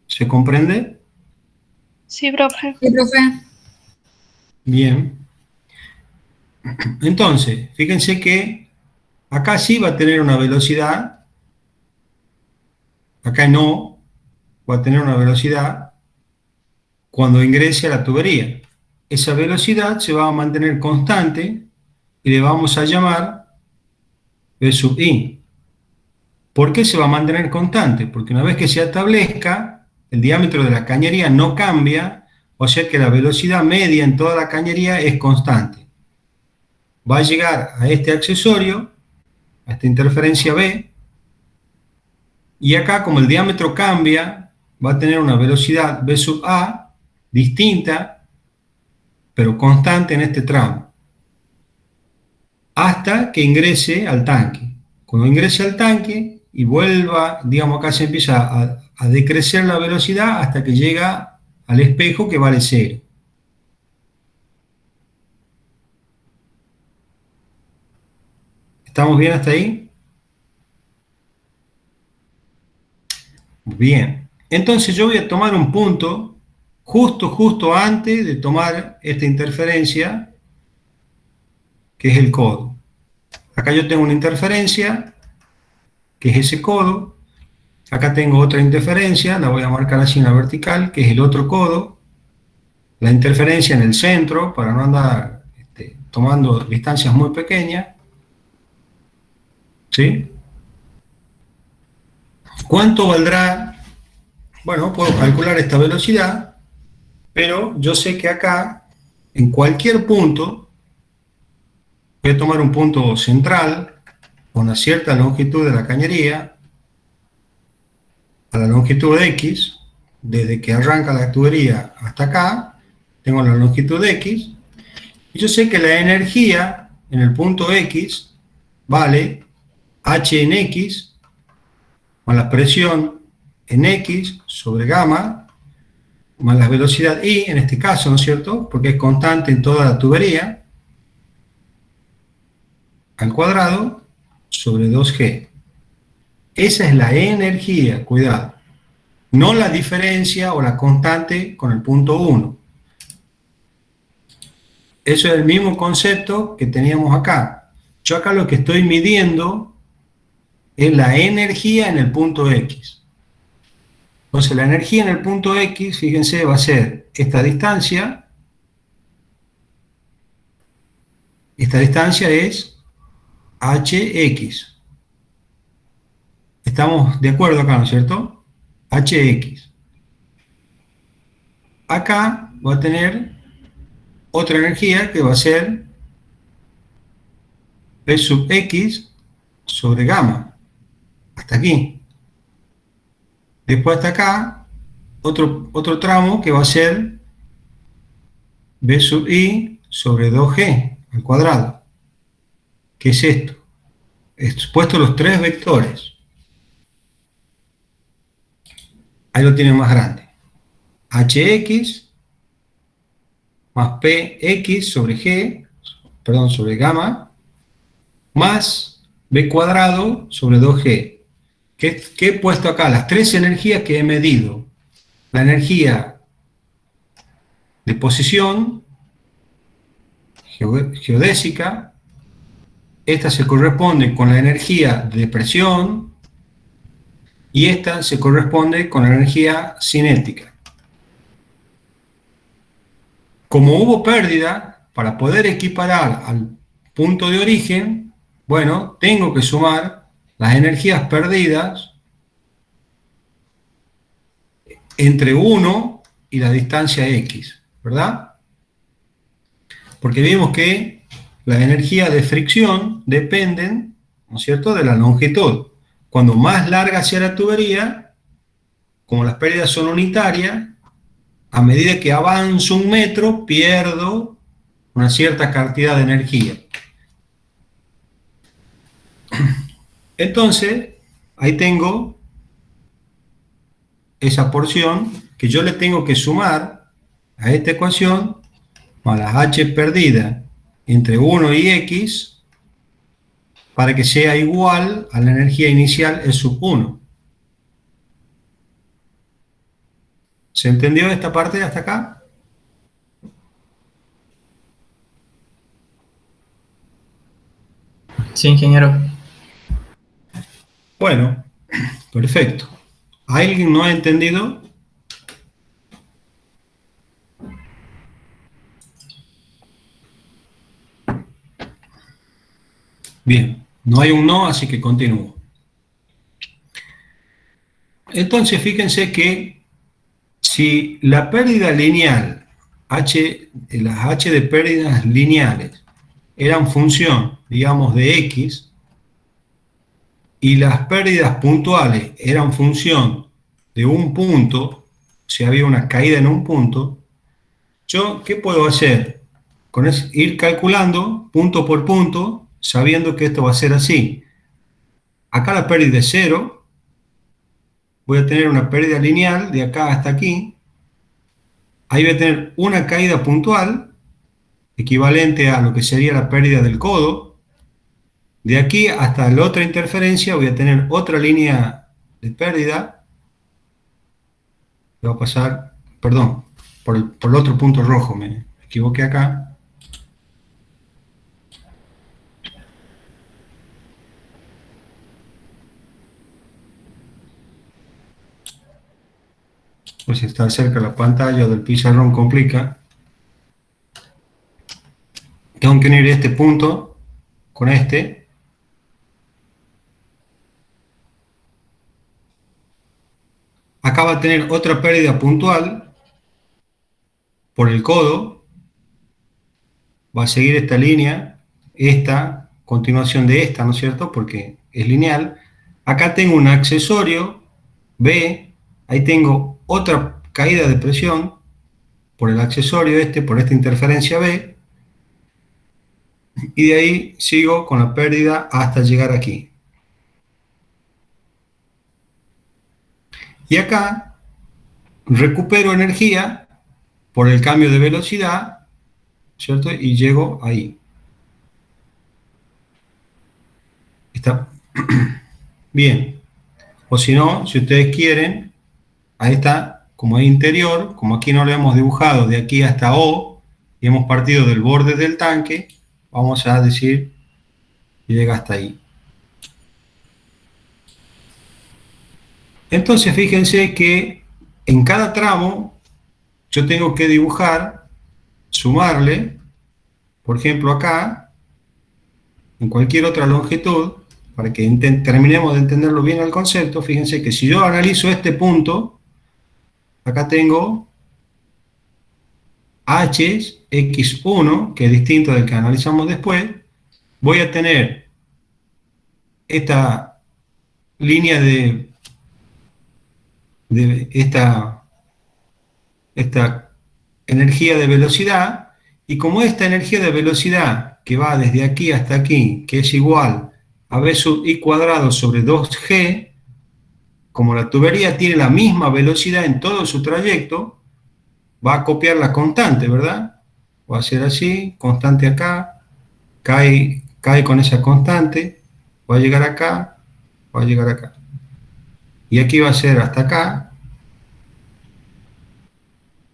¿Se comprende?
Sí, profe.
Sí, profe.
Bien. Entonces, fíjense que acá sí va a tener una velocidad, acá no, va a tener una velocidad cuando ingrese a la tubería. Esa velocidad se va a mantener constante y le vamos a llamar V sub I. ¿Por qué se va a mantener constante? Porque una vez que se establezca, el diámetro de la cañería no cambia, o sea que la velocidad media en toda la cañería es constante. Va a llegar a este accesorio, a esta interferencia B, y acá como el diámetro cambia, va a tener una velocidad V sub A distinta, pero constante en este tramo, hasta que ingrese al tanque. Cuando ingrese al tanque y vuelva, digamos acá se empieza a decrecer la velocidad hasta que llega al espejo que vale 0. ¿Estamos bien hasta ahí? Bien. Entonces yo voy a tomar un punto justo antes de tomar esta interferencia, que es el codo. Acá yo tengo una interferencia, que es ese codo. Acá tengo otra interferencia, la voy a marcar así en la vertical, que es el otro codo. La interferencia en el centro, para no andar tomando distancias muy pequeñas. ¿Sí? ¿Cuánto valdrá? Bueno, puedo calcular esta velocidad, pero yo sé que acá, en cualquier punto, voy a tomar un punto central, con una cierta longitud de la cañería, a la longitud X, desde que arranca la tubería hasta acá, tengo la longitud X, y yo sé que la energía en el punto X vale H en X, más la presión en X sobre gamma, más la velocidad I, en este caso, ¿no es cierto? Porque es constante en toda la tubería, al cuadrado, sobre 2G. Esa es la energía, cuidado. No la diferencia o la constante con el punto 1. Eso es el mismo concepto que teníamos acá. Yo acá lo que estoy midiendo es la energía en el punto X. Entonces la energía en el punto X, fíjense, va a ser esta distancia. Esta distancia es HX. Estamos de acuerdo acá, ¿no es cierto? HX. Acá va a tener otra energía que va a ser P sub X sobre gamma. Hasta aquí. Después hasta acá, otro tramo que va a ser B sub I sobre 2G al cuadrado. ¿Qué es esto? Expuesto los tres vectores. Ahí lo tienen más grande. HX más PX sobre G, perdón, sobre gamma, más B cuadrado sobre 2G. ¿Qué he puesto acá? Las tres energías que he medido. La energía de posición geodésica, esta se corresponde con la energía de presión y esta se corresponde con la energía cinética. Como hubo pérdida, para poder equiparar al punto de origen, bueno, tengo que sumar las energías perdidas entre 1 y la distancia X, ¿verdad? Porque vimos que la energía de fricción dependen, ¿no es cierto?, de la longitud. cuando más larga sea la tubería, como las pérdidas son unitarias, a medida que avanzo 1 metro, pierdo una cierta cantidad de energía. Entonces, ahí tengo esa porción que yo le tengo que sumar a esta ecuación más las h perdidas entre 1 y x para que sea igual a la energía inicial E sub 1. ¿Se entendió esta parte hasta acá?
Sí, ingeniero.
Bueno, perfecto. ¿Alguien no ha entendido? Bien, no hay un no, así que continúo. Entonces, fíjense que si la pérdida lineal, las h de pérdidas lineales, eran función, digamos, de x, y las pérdidas puntuales eran función de un punto, si había una caída en un punto, ¿yo qué puedo hacer? Con eso, ir calculando punto por punto, sabiendo que esto va a ser así. Acá la pérdida es 0, voy a tener una pérdida lineal de acá hasta aquí, ahí voy a tener una caída puntual, equivalente a lo que sería la pérdida del codo. De aquí hasta la otra interferencia voy a tener otra línea de pérdida. Voy a pasar, perdón, por el otro punto rojo, me equivoqué acá. Pues si está cerca la pantalla o del pizarrón complica. Tengo que unir este punto con este. Acá va a tener otra pérdida puntual por el codo. Va a seguir esta línea, esta, continuación de esta, ¿no es cierto? Porque es lineal. Acá tengo un accesorio, B, ahí tengo otra caída de presión por el accesorio este, por esta interferencia B, y de ahí sigo con la pérdida hasta llegar aquí. Y acá recupero energía por el cambio de velocidad, ¿cierto? Y llego ahí. Está bien. O si no, si ustedes quieren, ahí está, como es interior, como aquí no lo hemos dibujado de aquí hasta O, y hemos partido del borde del tanque, vamos a decir que llega hasta ahí. Entonces, fíjense que en cada tramo yo tengo que dibujar, sumarle, por ejemplo acá, en cualquier otra longitud, para que terminemos de entenderlo bien el concepto. Fíjense que si yo analizo este punto, acá tengo h x1, que es distinto del que analizamos después, voy a tener esta línea de esta energía de velocidad, y como esta energía de velocidad que va desde aquí hasta aquí, que es igual a v sub i cuadrado sobre 2g, como la tubería tiene la misma velocidad en todo su trayecto, va a copiar la constante, ¿verdad? Va a ser así, constante acá, cae con esa constante, va a llegar acá, va a llegar acá. Y aquí va a ser hasta acá,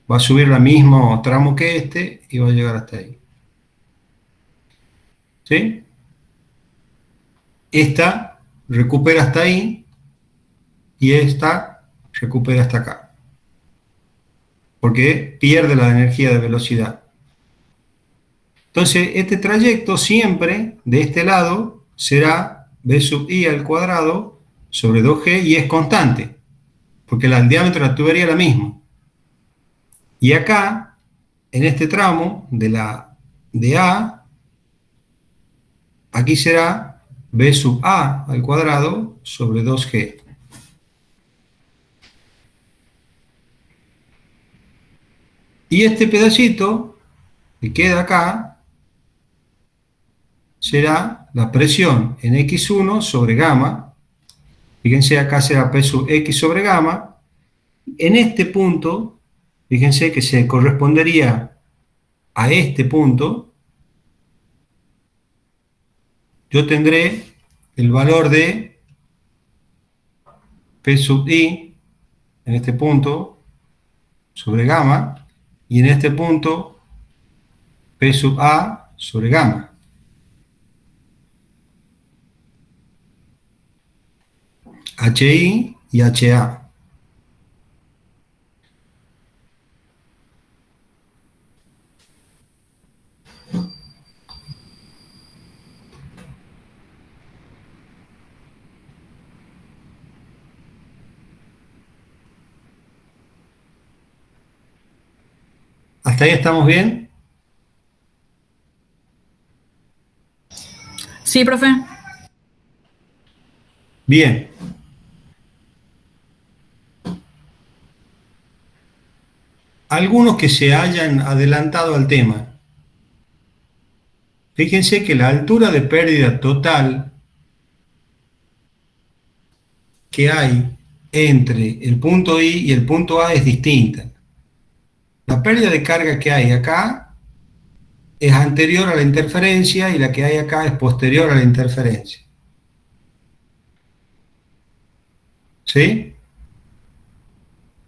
va a subir el mismo tramo que este y va a llegar hasta ahí. ¿Sí? Esta recupera hasta ahí y esta recupera hasta acá, porque pierde la energía de velocidad. Entonces, este trayecto siempre de este lado será v sub i al cuadrado sobre 2g y es constante, porque el diámetro de la tubería es la misma. Y acá, en este tramo de A, aquí será B sub A al cuadrado sobre 2G. Y este pedacito que queda acá será la presión en X1 sobre gamma. Fíjense, acá será P sub X sobre gamma. En este punto, fíjense que se correspondería a este punto. Yo tendré el valor de P sub I en este punto sobre gamma, y en este punto P sub A sobre gamma. HI y HA. ¿Hasta ahí estamos bien?
Sí, profe.
Bien. Algunos que se hayan adelantado al tema. Fíjense que la altura de pérdida total que hay entre el punto I y el punto A es distinta. La pérdida de carga que hay acá es anterior a la interferencia y la que hay acá es posterior a la interferencia. ¿Sí?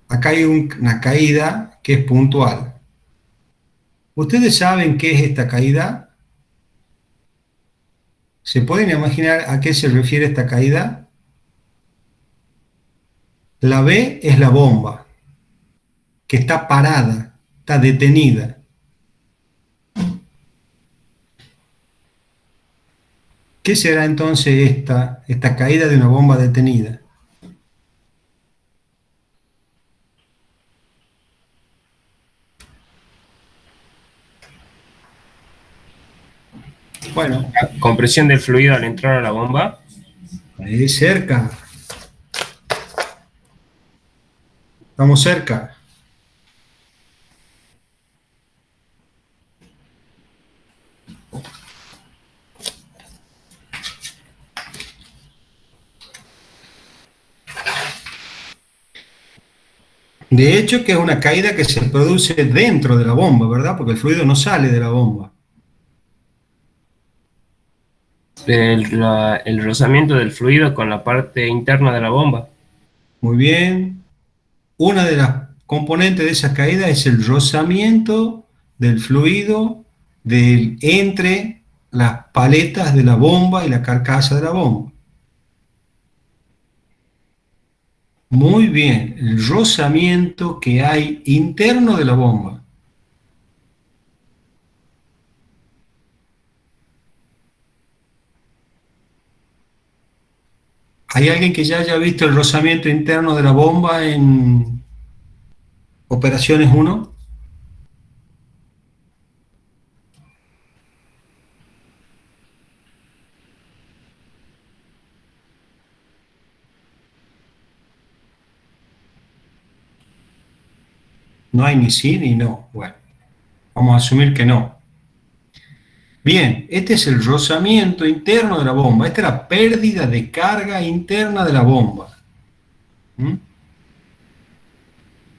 Acá hay una caída que es puntual. ¿Ustedes saben qué es esta caída? ¿Se pueden imaginar a qué se refiere esta caída? La B es la bomba, que está parada, está detenida. ¿Qué será entonces esta caída de una bomba detenida? Bueno,
Compresión del fluido al entrar a la bomba.
ahí cerca. Estamos cerca. De hecho, que es una caída que se produce dentro de la bomba, ¿verdad? Porque el fluido no sale de la bomba.
El rozamiento del fluido con la parte interna de la bomba.
Muy bien. Una de las componentes de esa caída es el rozamiento del fluido entre las paletas de la bomba y la carcasa de la bomba. Muy bien, el rozamiento que hay interno de la bomba. ¿Hay alguien que ya haya visto el rozamiento interno de la bomba en operaciones 1? No hay ni sí ni no. Bueno, vamos a asumir que no. Bien, este es el rozamiento interno de la bomba. Esta es la pérdida de carga interna de la bomba.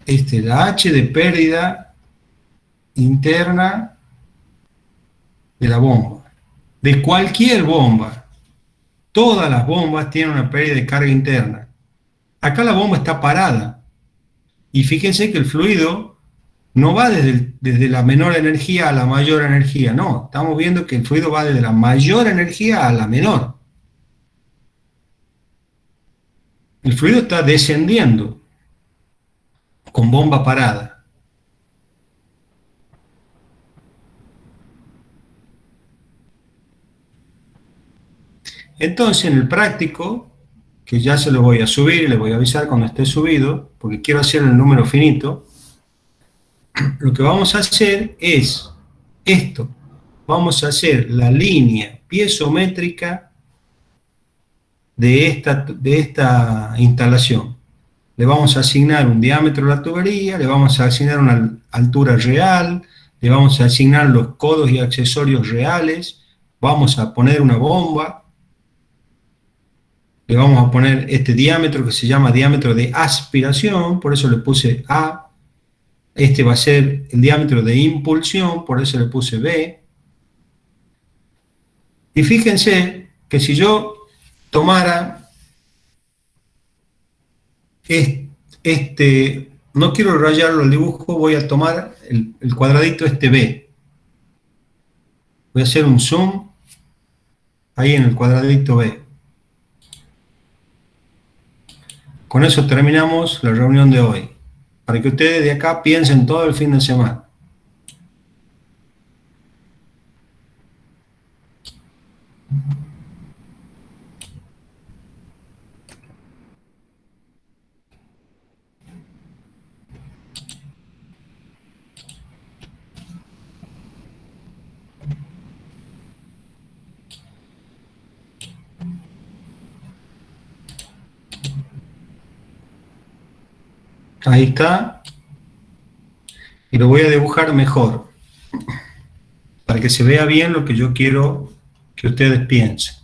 Este es la H de pérdida interna de la bomba. De cualquier bomba. Todas las bombas tienen una pérdida de carga interna. Acá la bomba está parada. Y fíjense que el fluido no va desde la menor energía a la mayor energía, no. Estamos viendo que el fluido va desde la mayor energía a la menor. El fluido está descendiendo con bomba parada. Entonces, en el práctico, que ya se lo voy a subir, les voy a avisar cuando esté subido, porque quiero hacer el número finito, lo que vamos a hacer es esto. Vamos a hacer la línea piezométrica de esta instalación. Le vamos a asignar un diámetro a la tubería, le vamos a asignar una altura real, le vamos a asignar los codos y accesorios reales, vamos a poner una bomba, le vamos a poner este diámetro que se llama diámetro de aspiración, por eso le puse A. Este va a ser el diámetro de impulsión, por eso le puse B. Y fíjense que si yo tomara no quiero rayarlo el dibujo, voy a tomar el cuadradito este B. Voy a hacer un zoom ahí en el cuadradito B. Con eso terminamos la reunión de hoy, para que ustedes de acá piensen todo el fin de semana. Ahí está. Y lo voy a dibujar mejor, para que se vea bien lo que yo quiero que ustedes piensen.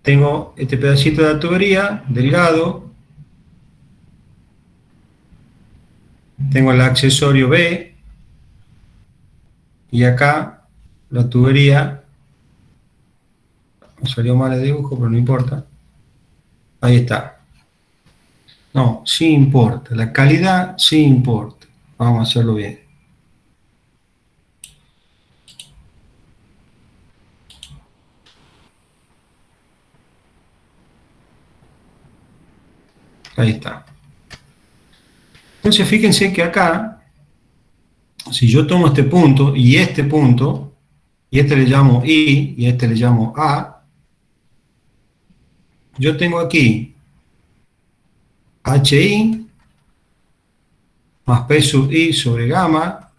Tengo este pedacito de la tubería, delgado. Tengo el accesorio B. Y acá la tubería. Me salió mal el dibujo, pero no importa. Ahí está. No, sí importa. La calidad sí importa. Vamos a hacerlo bien. Ahí está. Entonces fíjense que acá, si yo tomo este punto, y este le llamo I, y este le llamo A, yo tengo aquí HI más P sub I sobre gamma,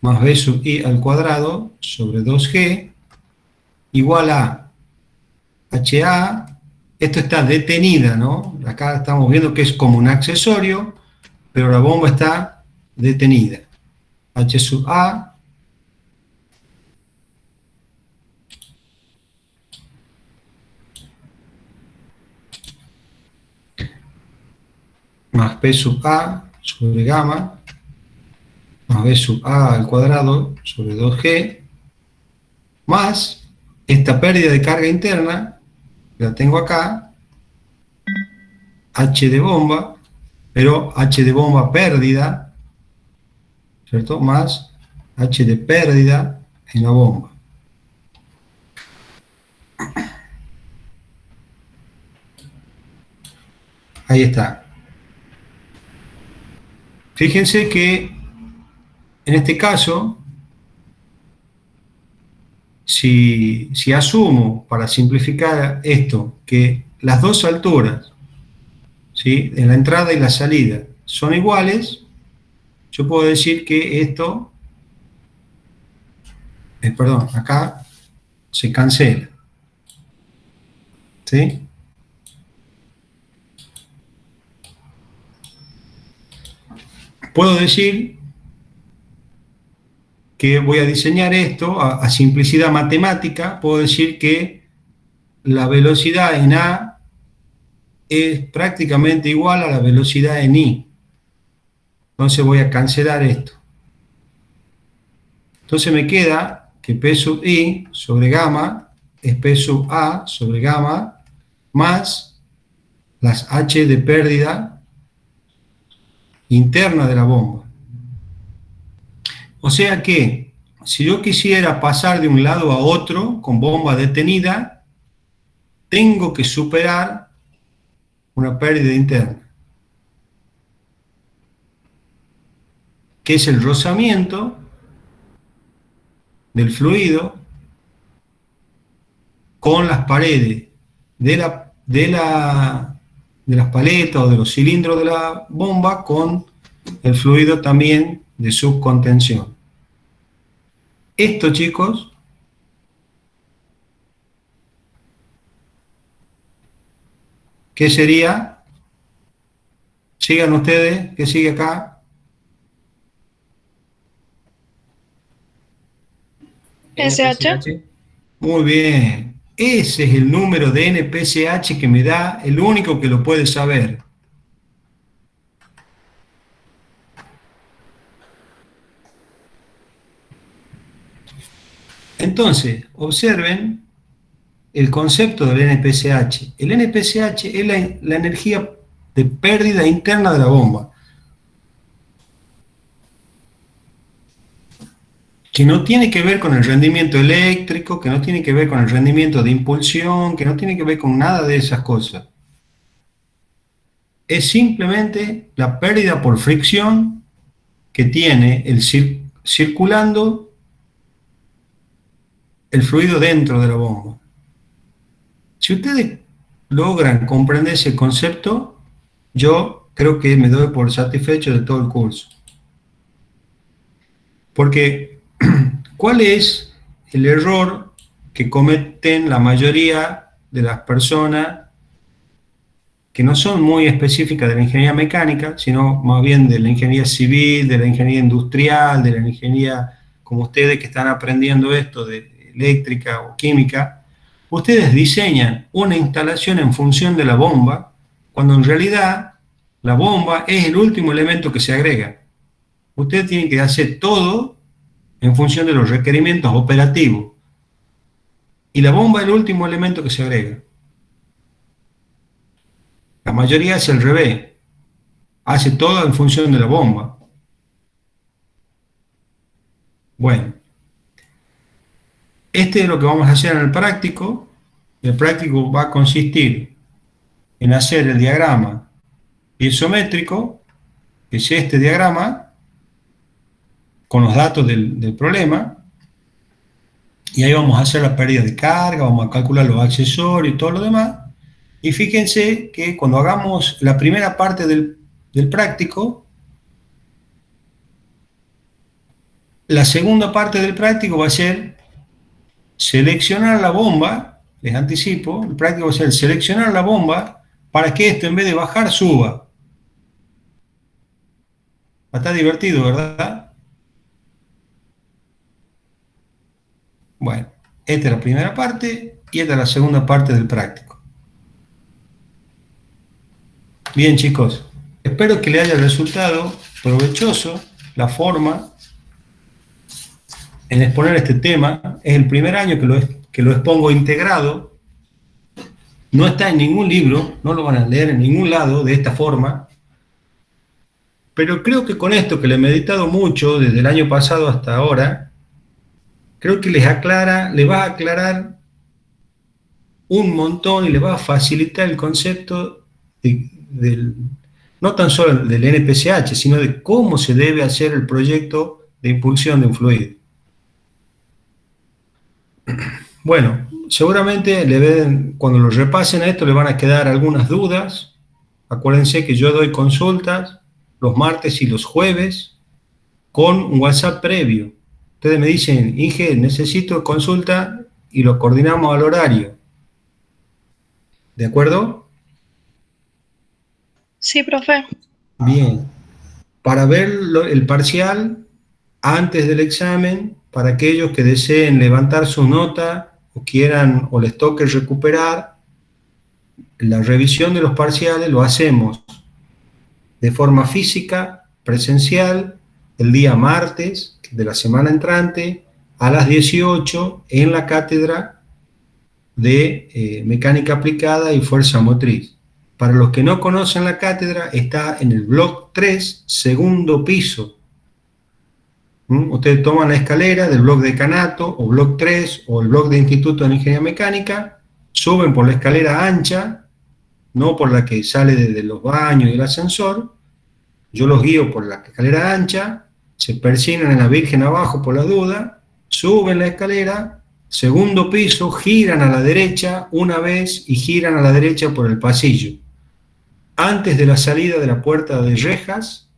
más B sub I al cuadrado sobre 2G, igual a HA. Esto está detenida, ¿no? Acá estamos viendo que es como un accesorio, pero la bomba está detenida. H sub A más P sub A sobre gamma más B sub A al cuadrado sobre 2G más esta pérdida de carga interna, la tengo acá, H de bomba, pero H de bomba pérdida, ¿cierto? Más H de pérdida en la bomba. Ahí está. Fíjense que en este caso, si asumo, para simplificar esto, que las dos alturas, ¿sí?, en la entrada y la salida son iguales, yo puedo decir que esto, acá se cancela. ¿Sí? Puedo decir que voy a diseñar esto a simplicidad matemática, puedo decir que la velocidad en A es prácticamente igual a la velocidad en I. Entonces voy a cancelar esto. Entonces me queda que P sub I sobre gamma es P sub A sobre gamma más las H de pérdida interna de la bomba. O sea que, si yo quisiera pasar de un lado a otro con bomba detenida, tengo que superar una pérdida interna, que es el rozamiento del fluido con las paredes de las paletas o de los cilindros de la bomba con el fluido también de subcontención. Esto, chicos, ¿Qué sería? Sigan ustedes, ¿qué sigue acá?
SH.
Muy bien. Ese es el número de NPSH que me da el único que lo puede saber. Entonces, observen el concepto del NPSH. El NPSH es la energía de pérdida interna de la bomba, que no tiene que ver con el rendimiento eléctrico, que no tiene que ver con el rendimiento de impulsión, que no tiene que ver con nada de esas cosas. Es simplemente la pérdida por fricción que tiene el circulando el fluido dentro de la bomba. Si ustedes logran comprender ese concepto, yo creo que me doy por satisfecho de todo el curso. Porque, ¿cuál es el error que cometen la mayoría de las personas que no son muy específicas de la ingeniería mecánica, sino más bien de la ingeniería civil, de la ingeniería industrial, de la ingeniería como ustedes que están aprendiendo esto de eléctrica o química? Ustedes diseñan una instalación en función de la bomba, cuando en realidad la bomba es el último elemento que se agrega. Ustedes tienen que hacer todo en función de los requerimientos operativos. Y la bomba es el último elemento que se agrega. La mayoría hace al revés. Hace todo en función de la bomba. Bueno. Este es lo que vamos a hacer en el práctico. El práctico va a consistir en hacer el diagrama piezométrico, que es este diagrama, con los datos del problema, y ahí vamos a hacer la pérdida de carga, vamos a calcular los accesorios y todo lo demás, y fíjense que cuando hagamos la primera parte del práctico, la segunda parte del práctico va a ser seleccionar la bomba, les anticipo, el práctico va a ser seleccionar la bomba para que esto en vez de bajar suba. Va a estar divertido, ¿verdad? Bueno, esta es la primera parte y esta es la segunda parte del práctico. Bien, chicos, espero que les haya resultado provechoso la forma en exponer este tema. Es el primer año que lo expongo integrado. No está en ningún libro, no lo van a leer en ningún lado de esta forma. Pero creo que con esto que le he meditado mucho desde el año pasado hasta ahora, creo que les va a aclarar un montón y les va a facilitar el concepto no tan solo del NPSH, sino de cómo se debe hacer el proyecto de impulsión de un fluido. Bueno, seguramente cuando lo repasen a esto le van a quedar algunas dudas. Acuérdense que yo doy consultas los martes y los jueves con un WhatsApp previo. Ustedes me dicen, Inge, necesito consulta y lo coordinamos al horario. ¿De acuerdo?
Sí, profe.
Bien. Para ver el parcial antes del examen, para aquellos que deseen levantar su nota o quieran o les toque recuperar, la revisión de los parciales lo hacemos de forma física, presencial, el día martes de la semana entrante a las 18 en la cátedra de Mecánica Aplicada y Fuerza Motriz. Para los que no conocen la cátedra, está en el bloque 3, segundo piso. Ustedes toman la escalera del bloque de decanato, o bloque 3, o el bloque de Instituto de Ingeniería Mecánica, suben por la escalera ancha, no por la que sale desde los baños y el ascensor. Yo los guío por la escalera ancha, se persignan en la Virgen abajo por la duda, suben la escalera, segundo piso, giran a la derecha una vez y giran a la derecha por el pasillo. Antes de la salida de la puerta de rejas,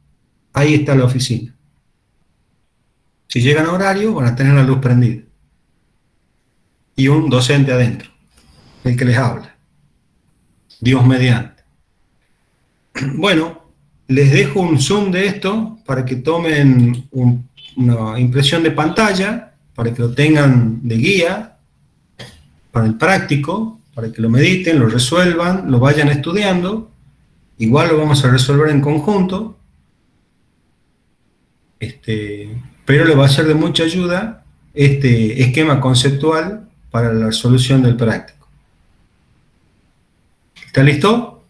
ahí está la oficina. Si llegan a horario, van a tener la luz prendida. Y un docente adentro, el que les habla. Dios mediante. Bueno, les dejo un zoom de esto para que tomen una impresión de pantalla, para que lo tengan de guía para el práctico, para que lo mediten, lo resuelvan, lo vayan estudiando. Igual lo vamos a resolver en conjunto, pero le va a ser de mucha ayuda este esquema conceptual para la solución del práctico. ¿Está listo?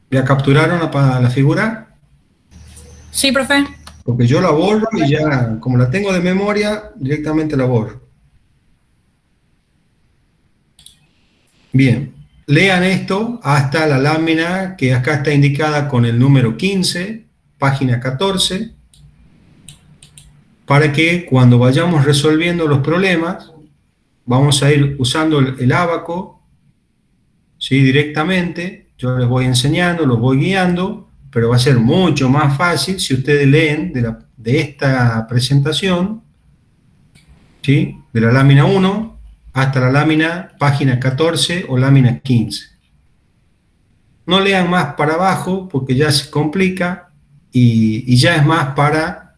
¿Ya capturaron la figura?
Sí, profe.
Porque yo la borro y ya, como la tengo de memoria, directamente la borro. Bien, lean esto hasta la lámina que acá está indicada con el número 15, página 14, para que cuando vayamos resolviendo los problemas, vamos a ir usando el ábaco, ¿sí? Directamente. Yo les voy enseñando, los voy guiando, pero va a ser mucho más fácil si ustedes leen de esta presentación, ¿sí? De la lámina 1 hasta la lámina página 14 o lámina 15. No lean más para abajo porque ya se complica y ya es más para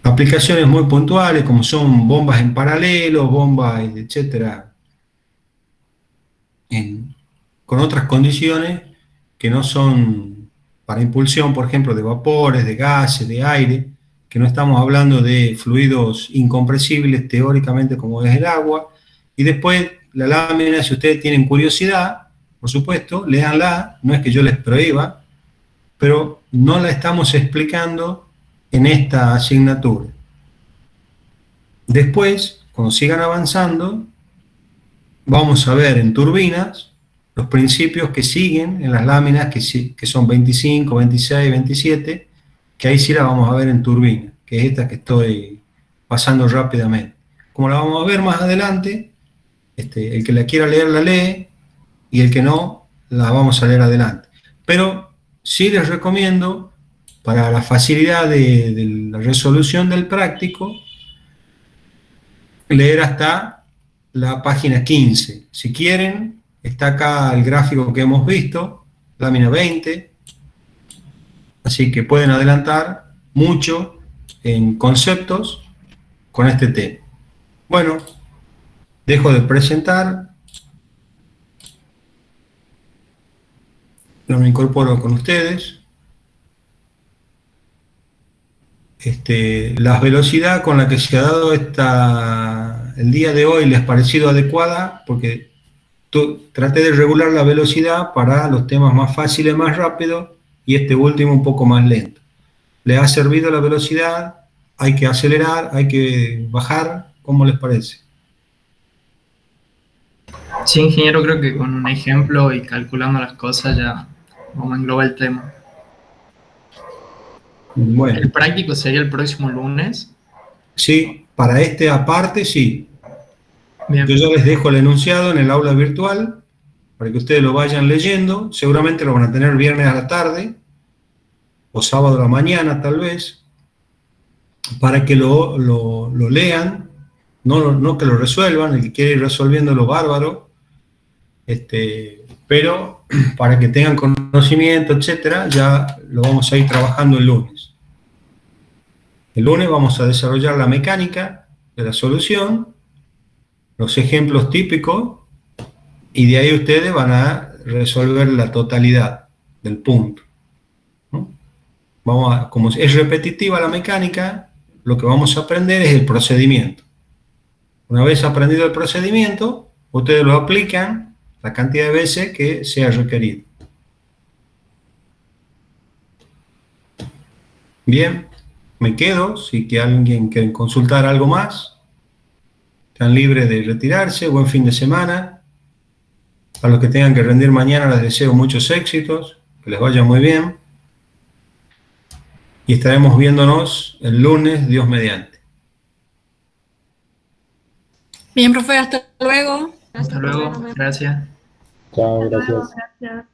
aplicaciones muy puntuales como son bombas en paralelo, bombas, etcétera, con otras condiciones que no son para impulsión, por ejemplo, de vapores, de gases, de aire, que no estamos hablando de fluidos incompresibles teóricamente como es el agua. Y después la lámina, si ustedes tienen curiosidad, por supuesto, léanla, no es que yo les prohíba, pero no la estamos explicando en esta asignatura. Después, cuando sigan avanzando, vamos a ver en turbinas los principios que siguen en las láminas que son 25, 26, 27, que ahí sí la vamos a ver en turbina, que es esta que estoy pasando rápidamente. Como la vamos a ver más adelante, el que la quiera leer la lee, y el que no, la vamos a leer adelante. Pero sí les recomiendo, para la facilidad de la resolución del práctico, leer hasta la página 15. Si quieren, está acá el gráfico que hemos visto, lámina 20, así que pueden adelantar mucho en conceptos con este tema. Bueno, dejo de presentar, me incorporo con ustedes. La velocidad con la que se ha dado el día de hoy les ha parecido adecuada, porque traté de regular la velocidad para los temas más fáciles, más rápidos, y este último un poco más lento. ¿Les ha servido la velocidad? ¿Hay que acelerar? ¿Hay que bajar? ¿Cómo les parece?
Sí, ingeniero, creo que con un ejemplo y calculando las cosas ya vamos a englobar el tema.
Bueno.
¿El práctico sería el próximo lunes?
Sí, para aparte sí.
Bien.
Yo ya les dejo el enunciado en el aula virtual para que ustedes lo vayan leyendo. Seguramente lo van a tener viernes a la tarde o sábado a la mañana tal vez, para que lo lean, no que lo resuelvan, el que quiere ir resolviéndolo bárbaro, pero para que tengan conocimiento, etcétera, ya lo vamos a ir trabajando el lunes. El lunes vamos a desarrollar la mecánica de la solución, los ejemplos típicos, y de ahí ustedes van a resolver la totalidad del punto, ¿no? Como es repetitiva la mecánica, lo que vamos a aprender es el procedimiento. Una vez aprendido el procedimiento, ustedes lo aplican la cantidad de veces que sea requerido. Bien, me quedo. Si que alguien quiere consultar algo más, están libres de retirarse. Buen fin de semana. A los que tengan que rendir mañana les deseo muchos éxitos, que les vaya muy bien. Y estaremos viéndonos el lunes, Dios mediante.
Bien, profe, hasta luego.
Hasta luego, gracias.
Chao, gracias.
Gracias.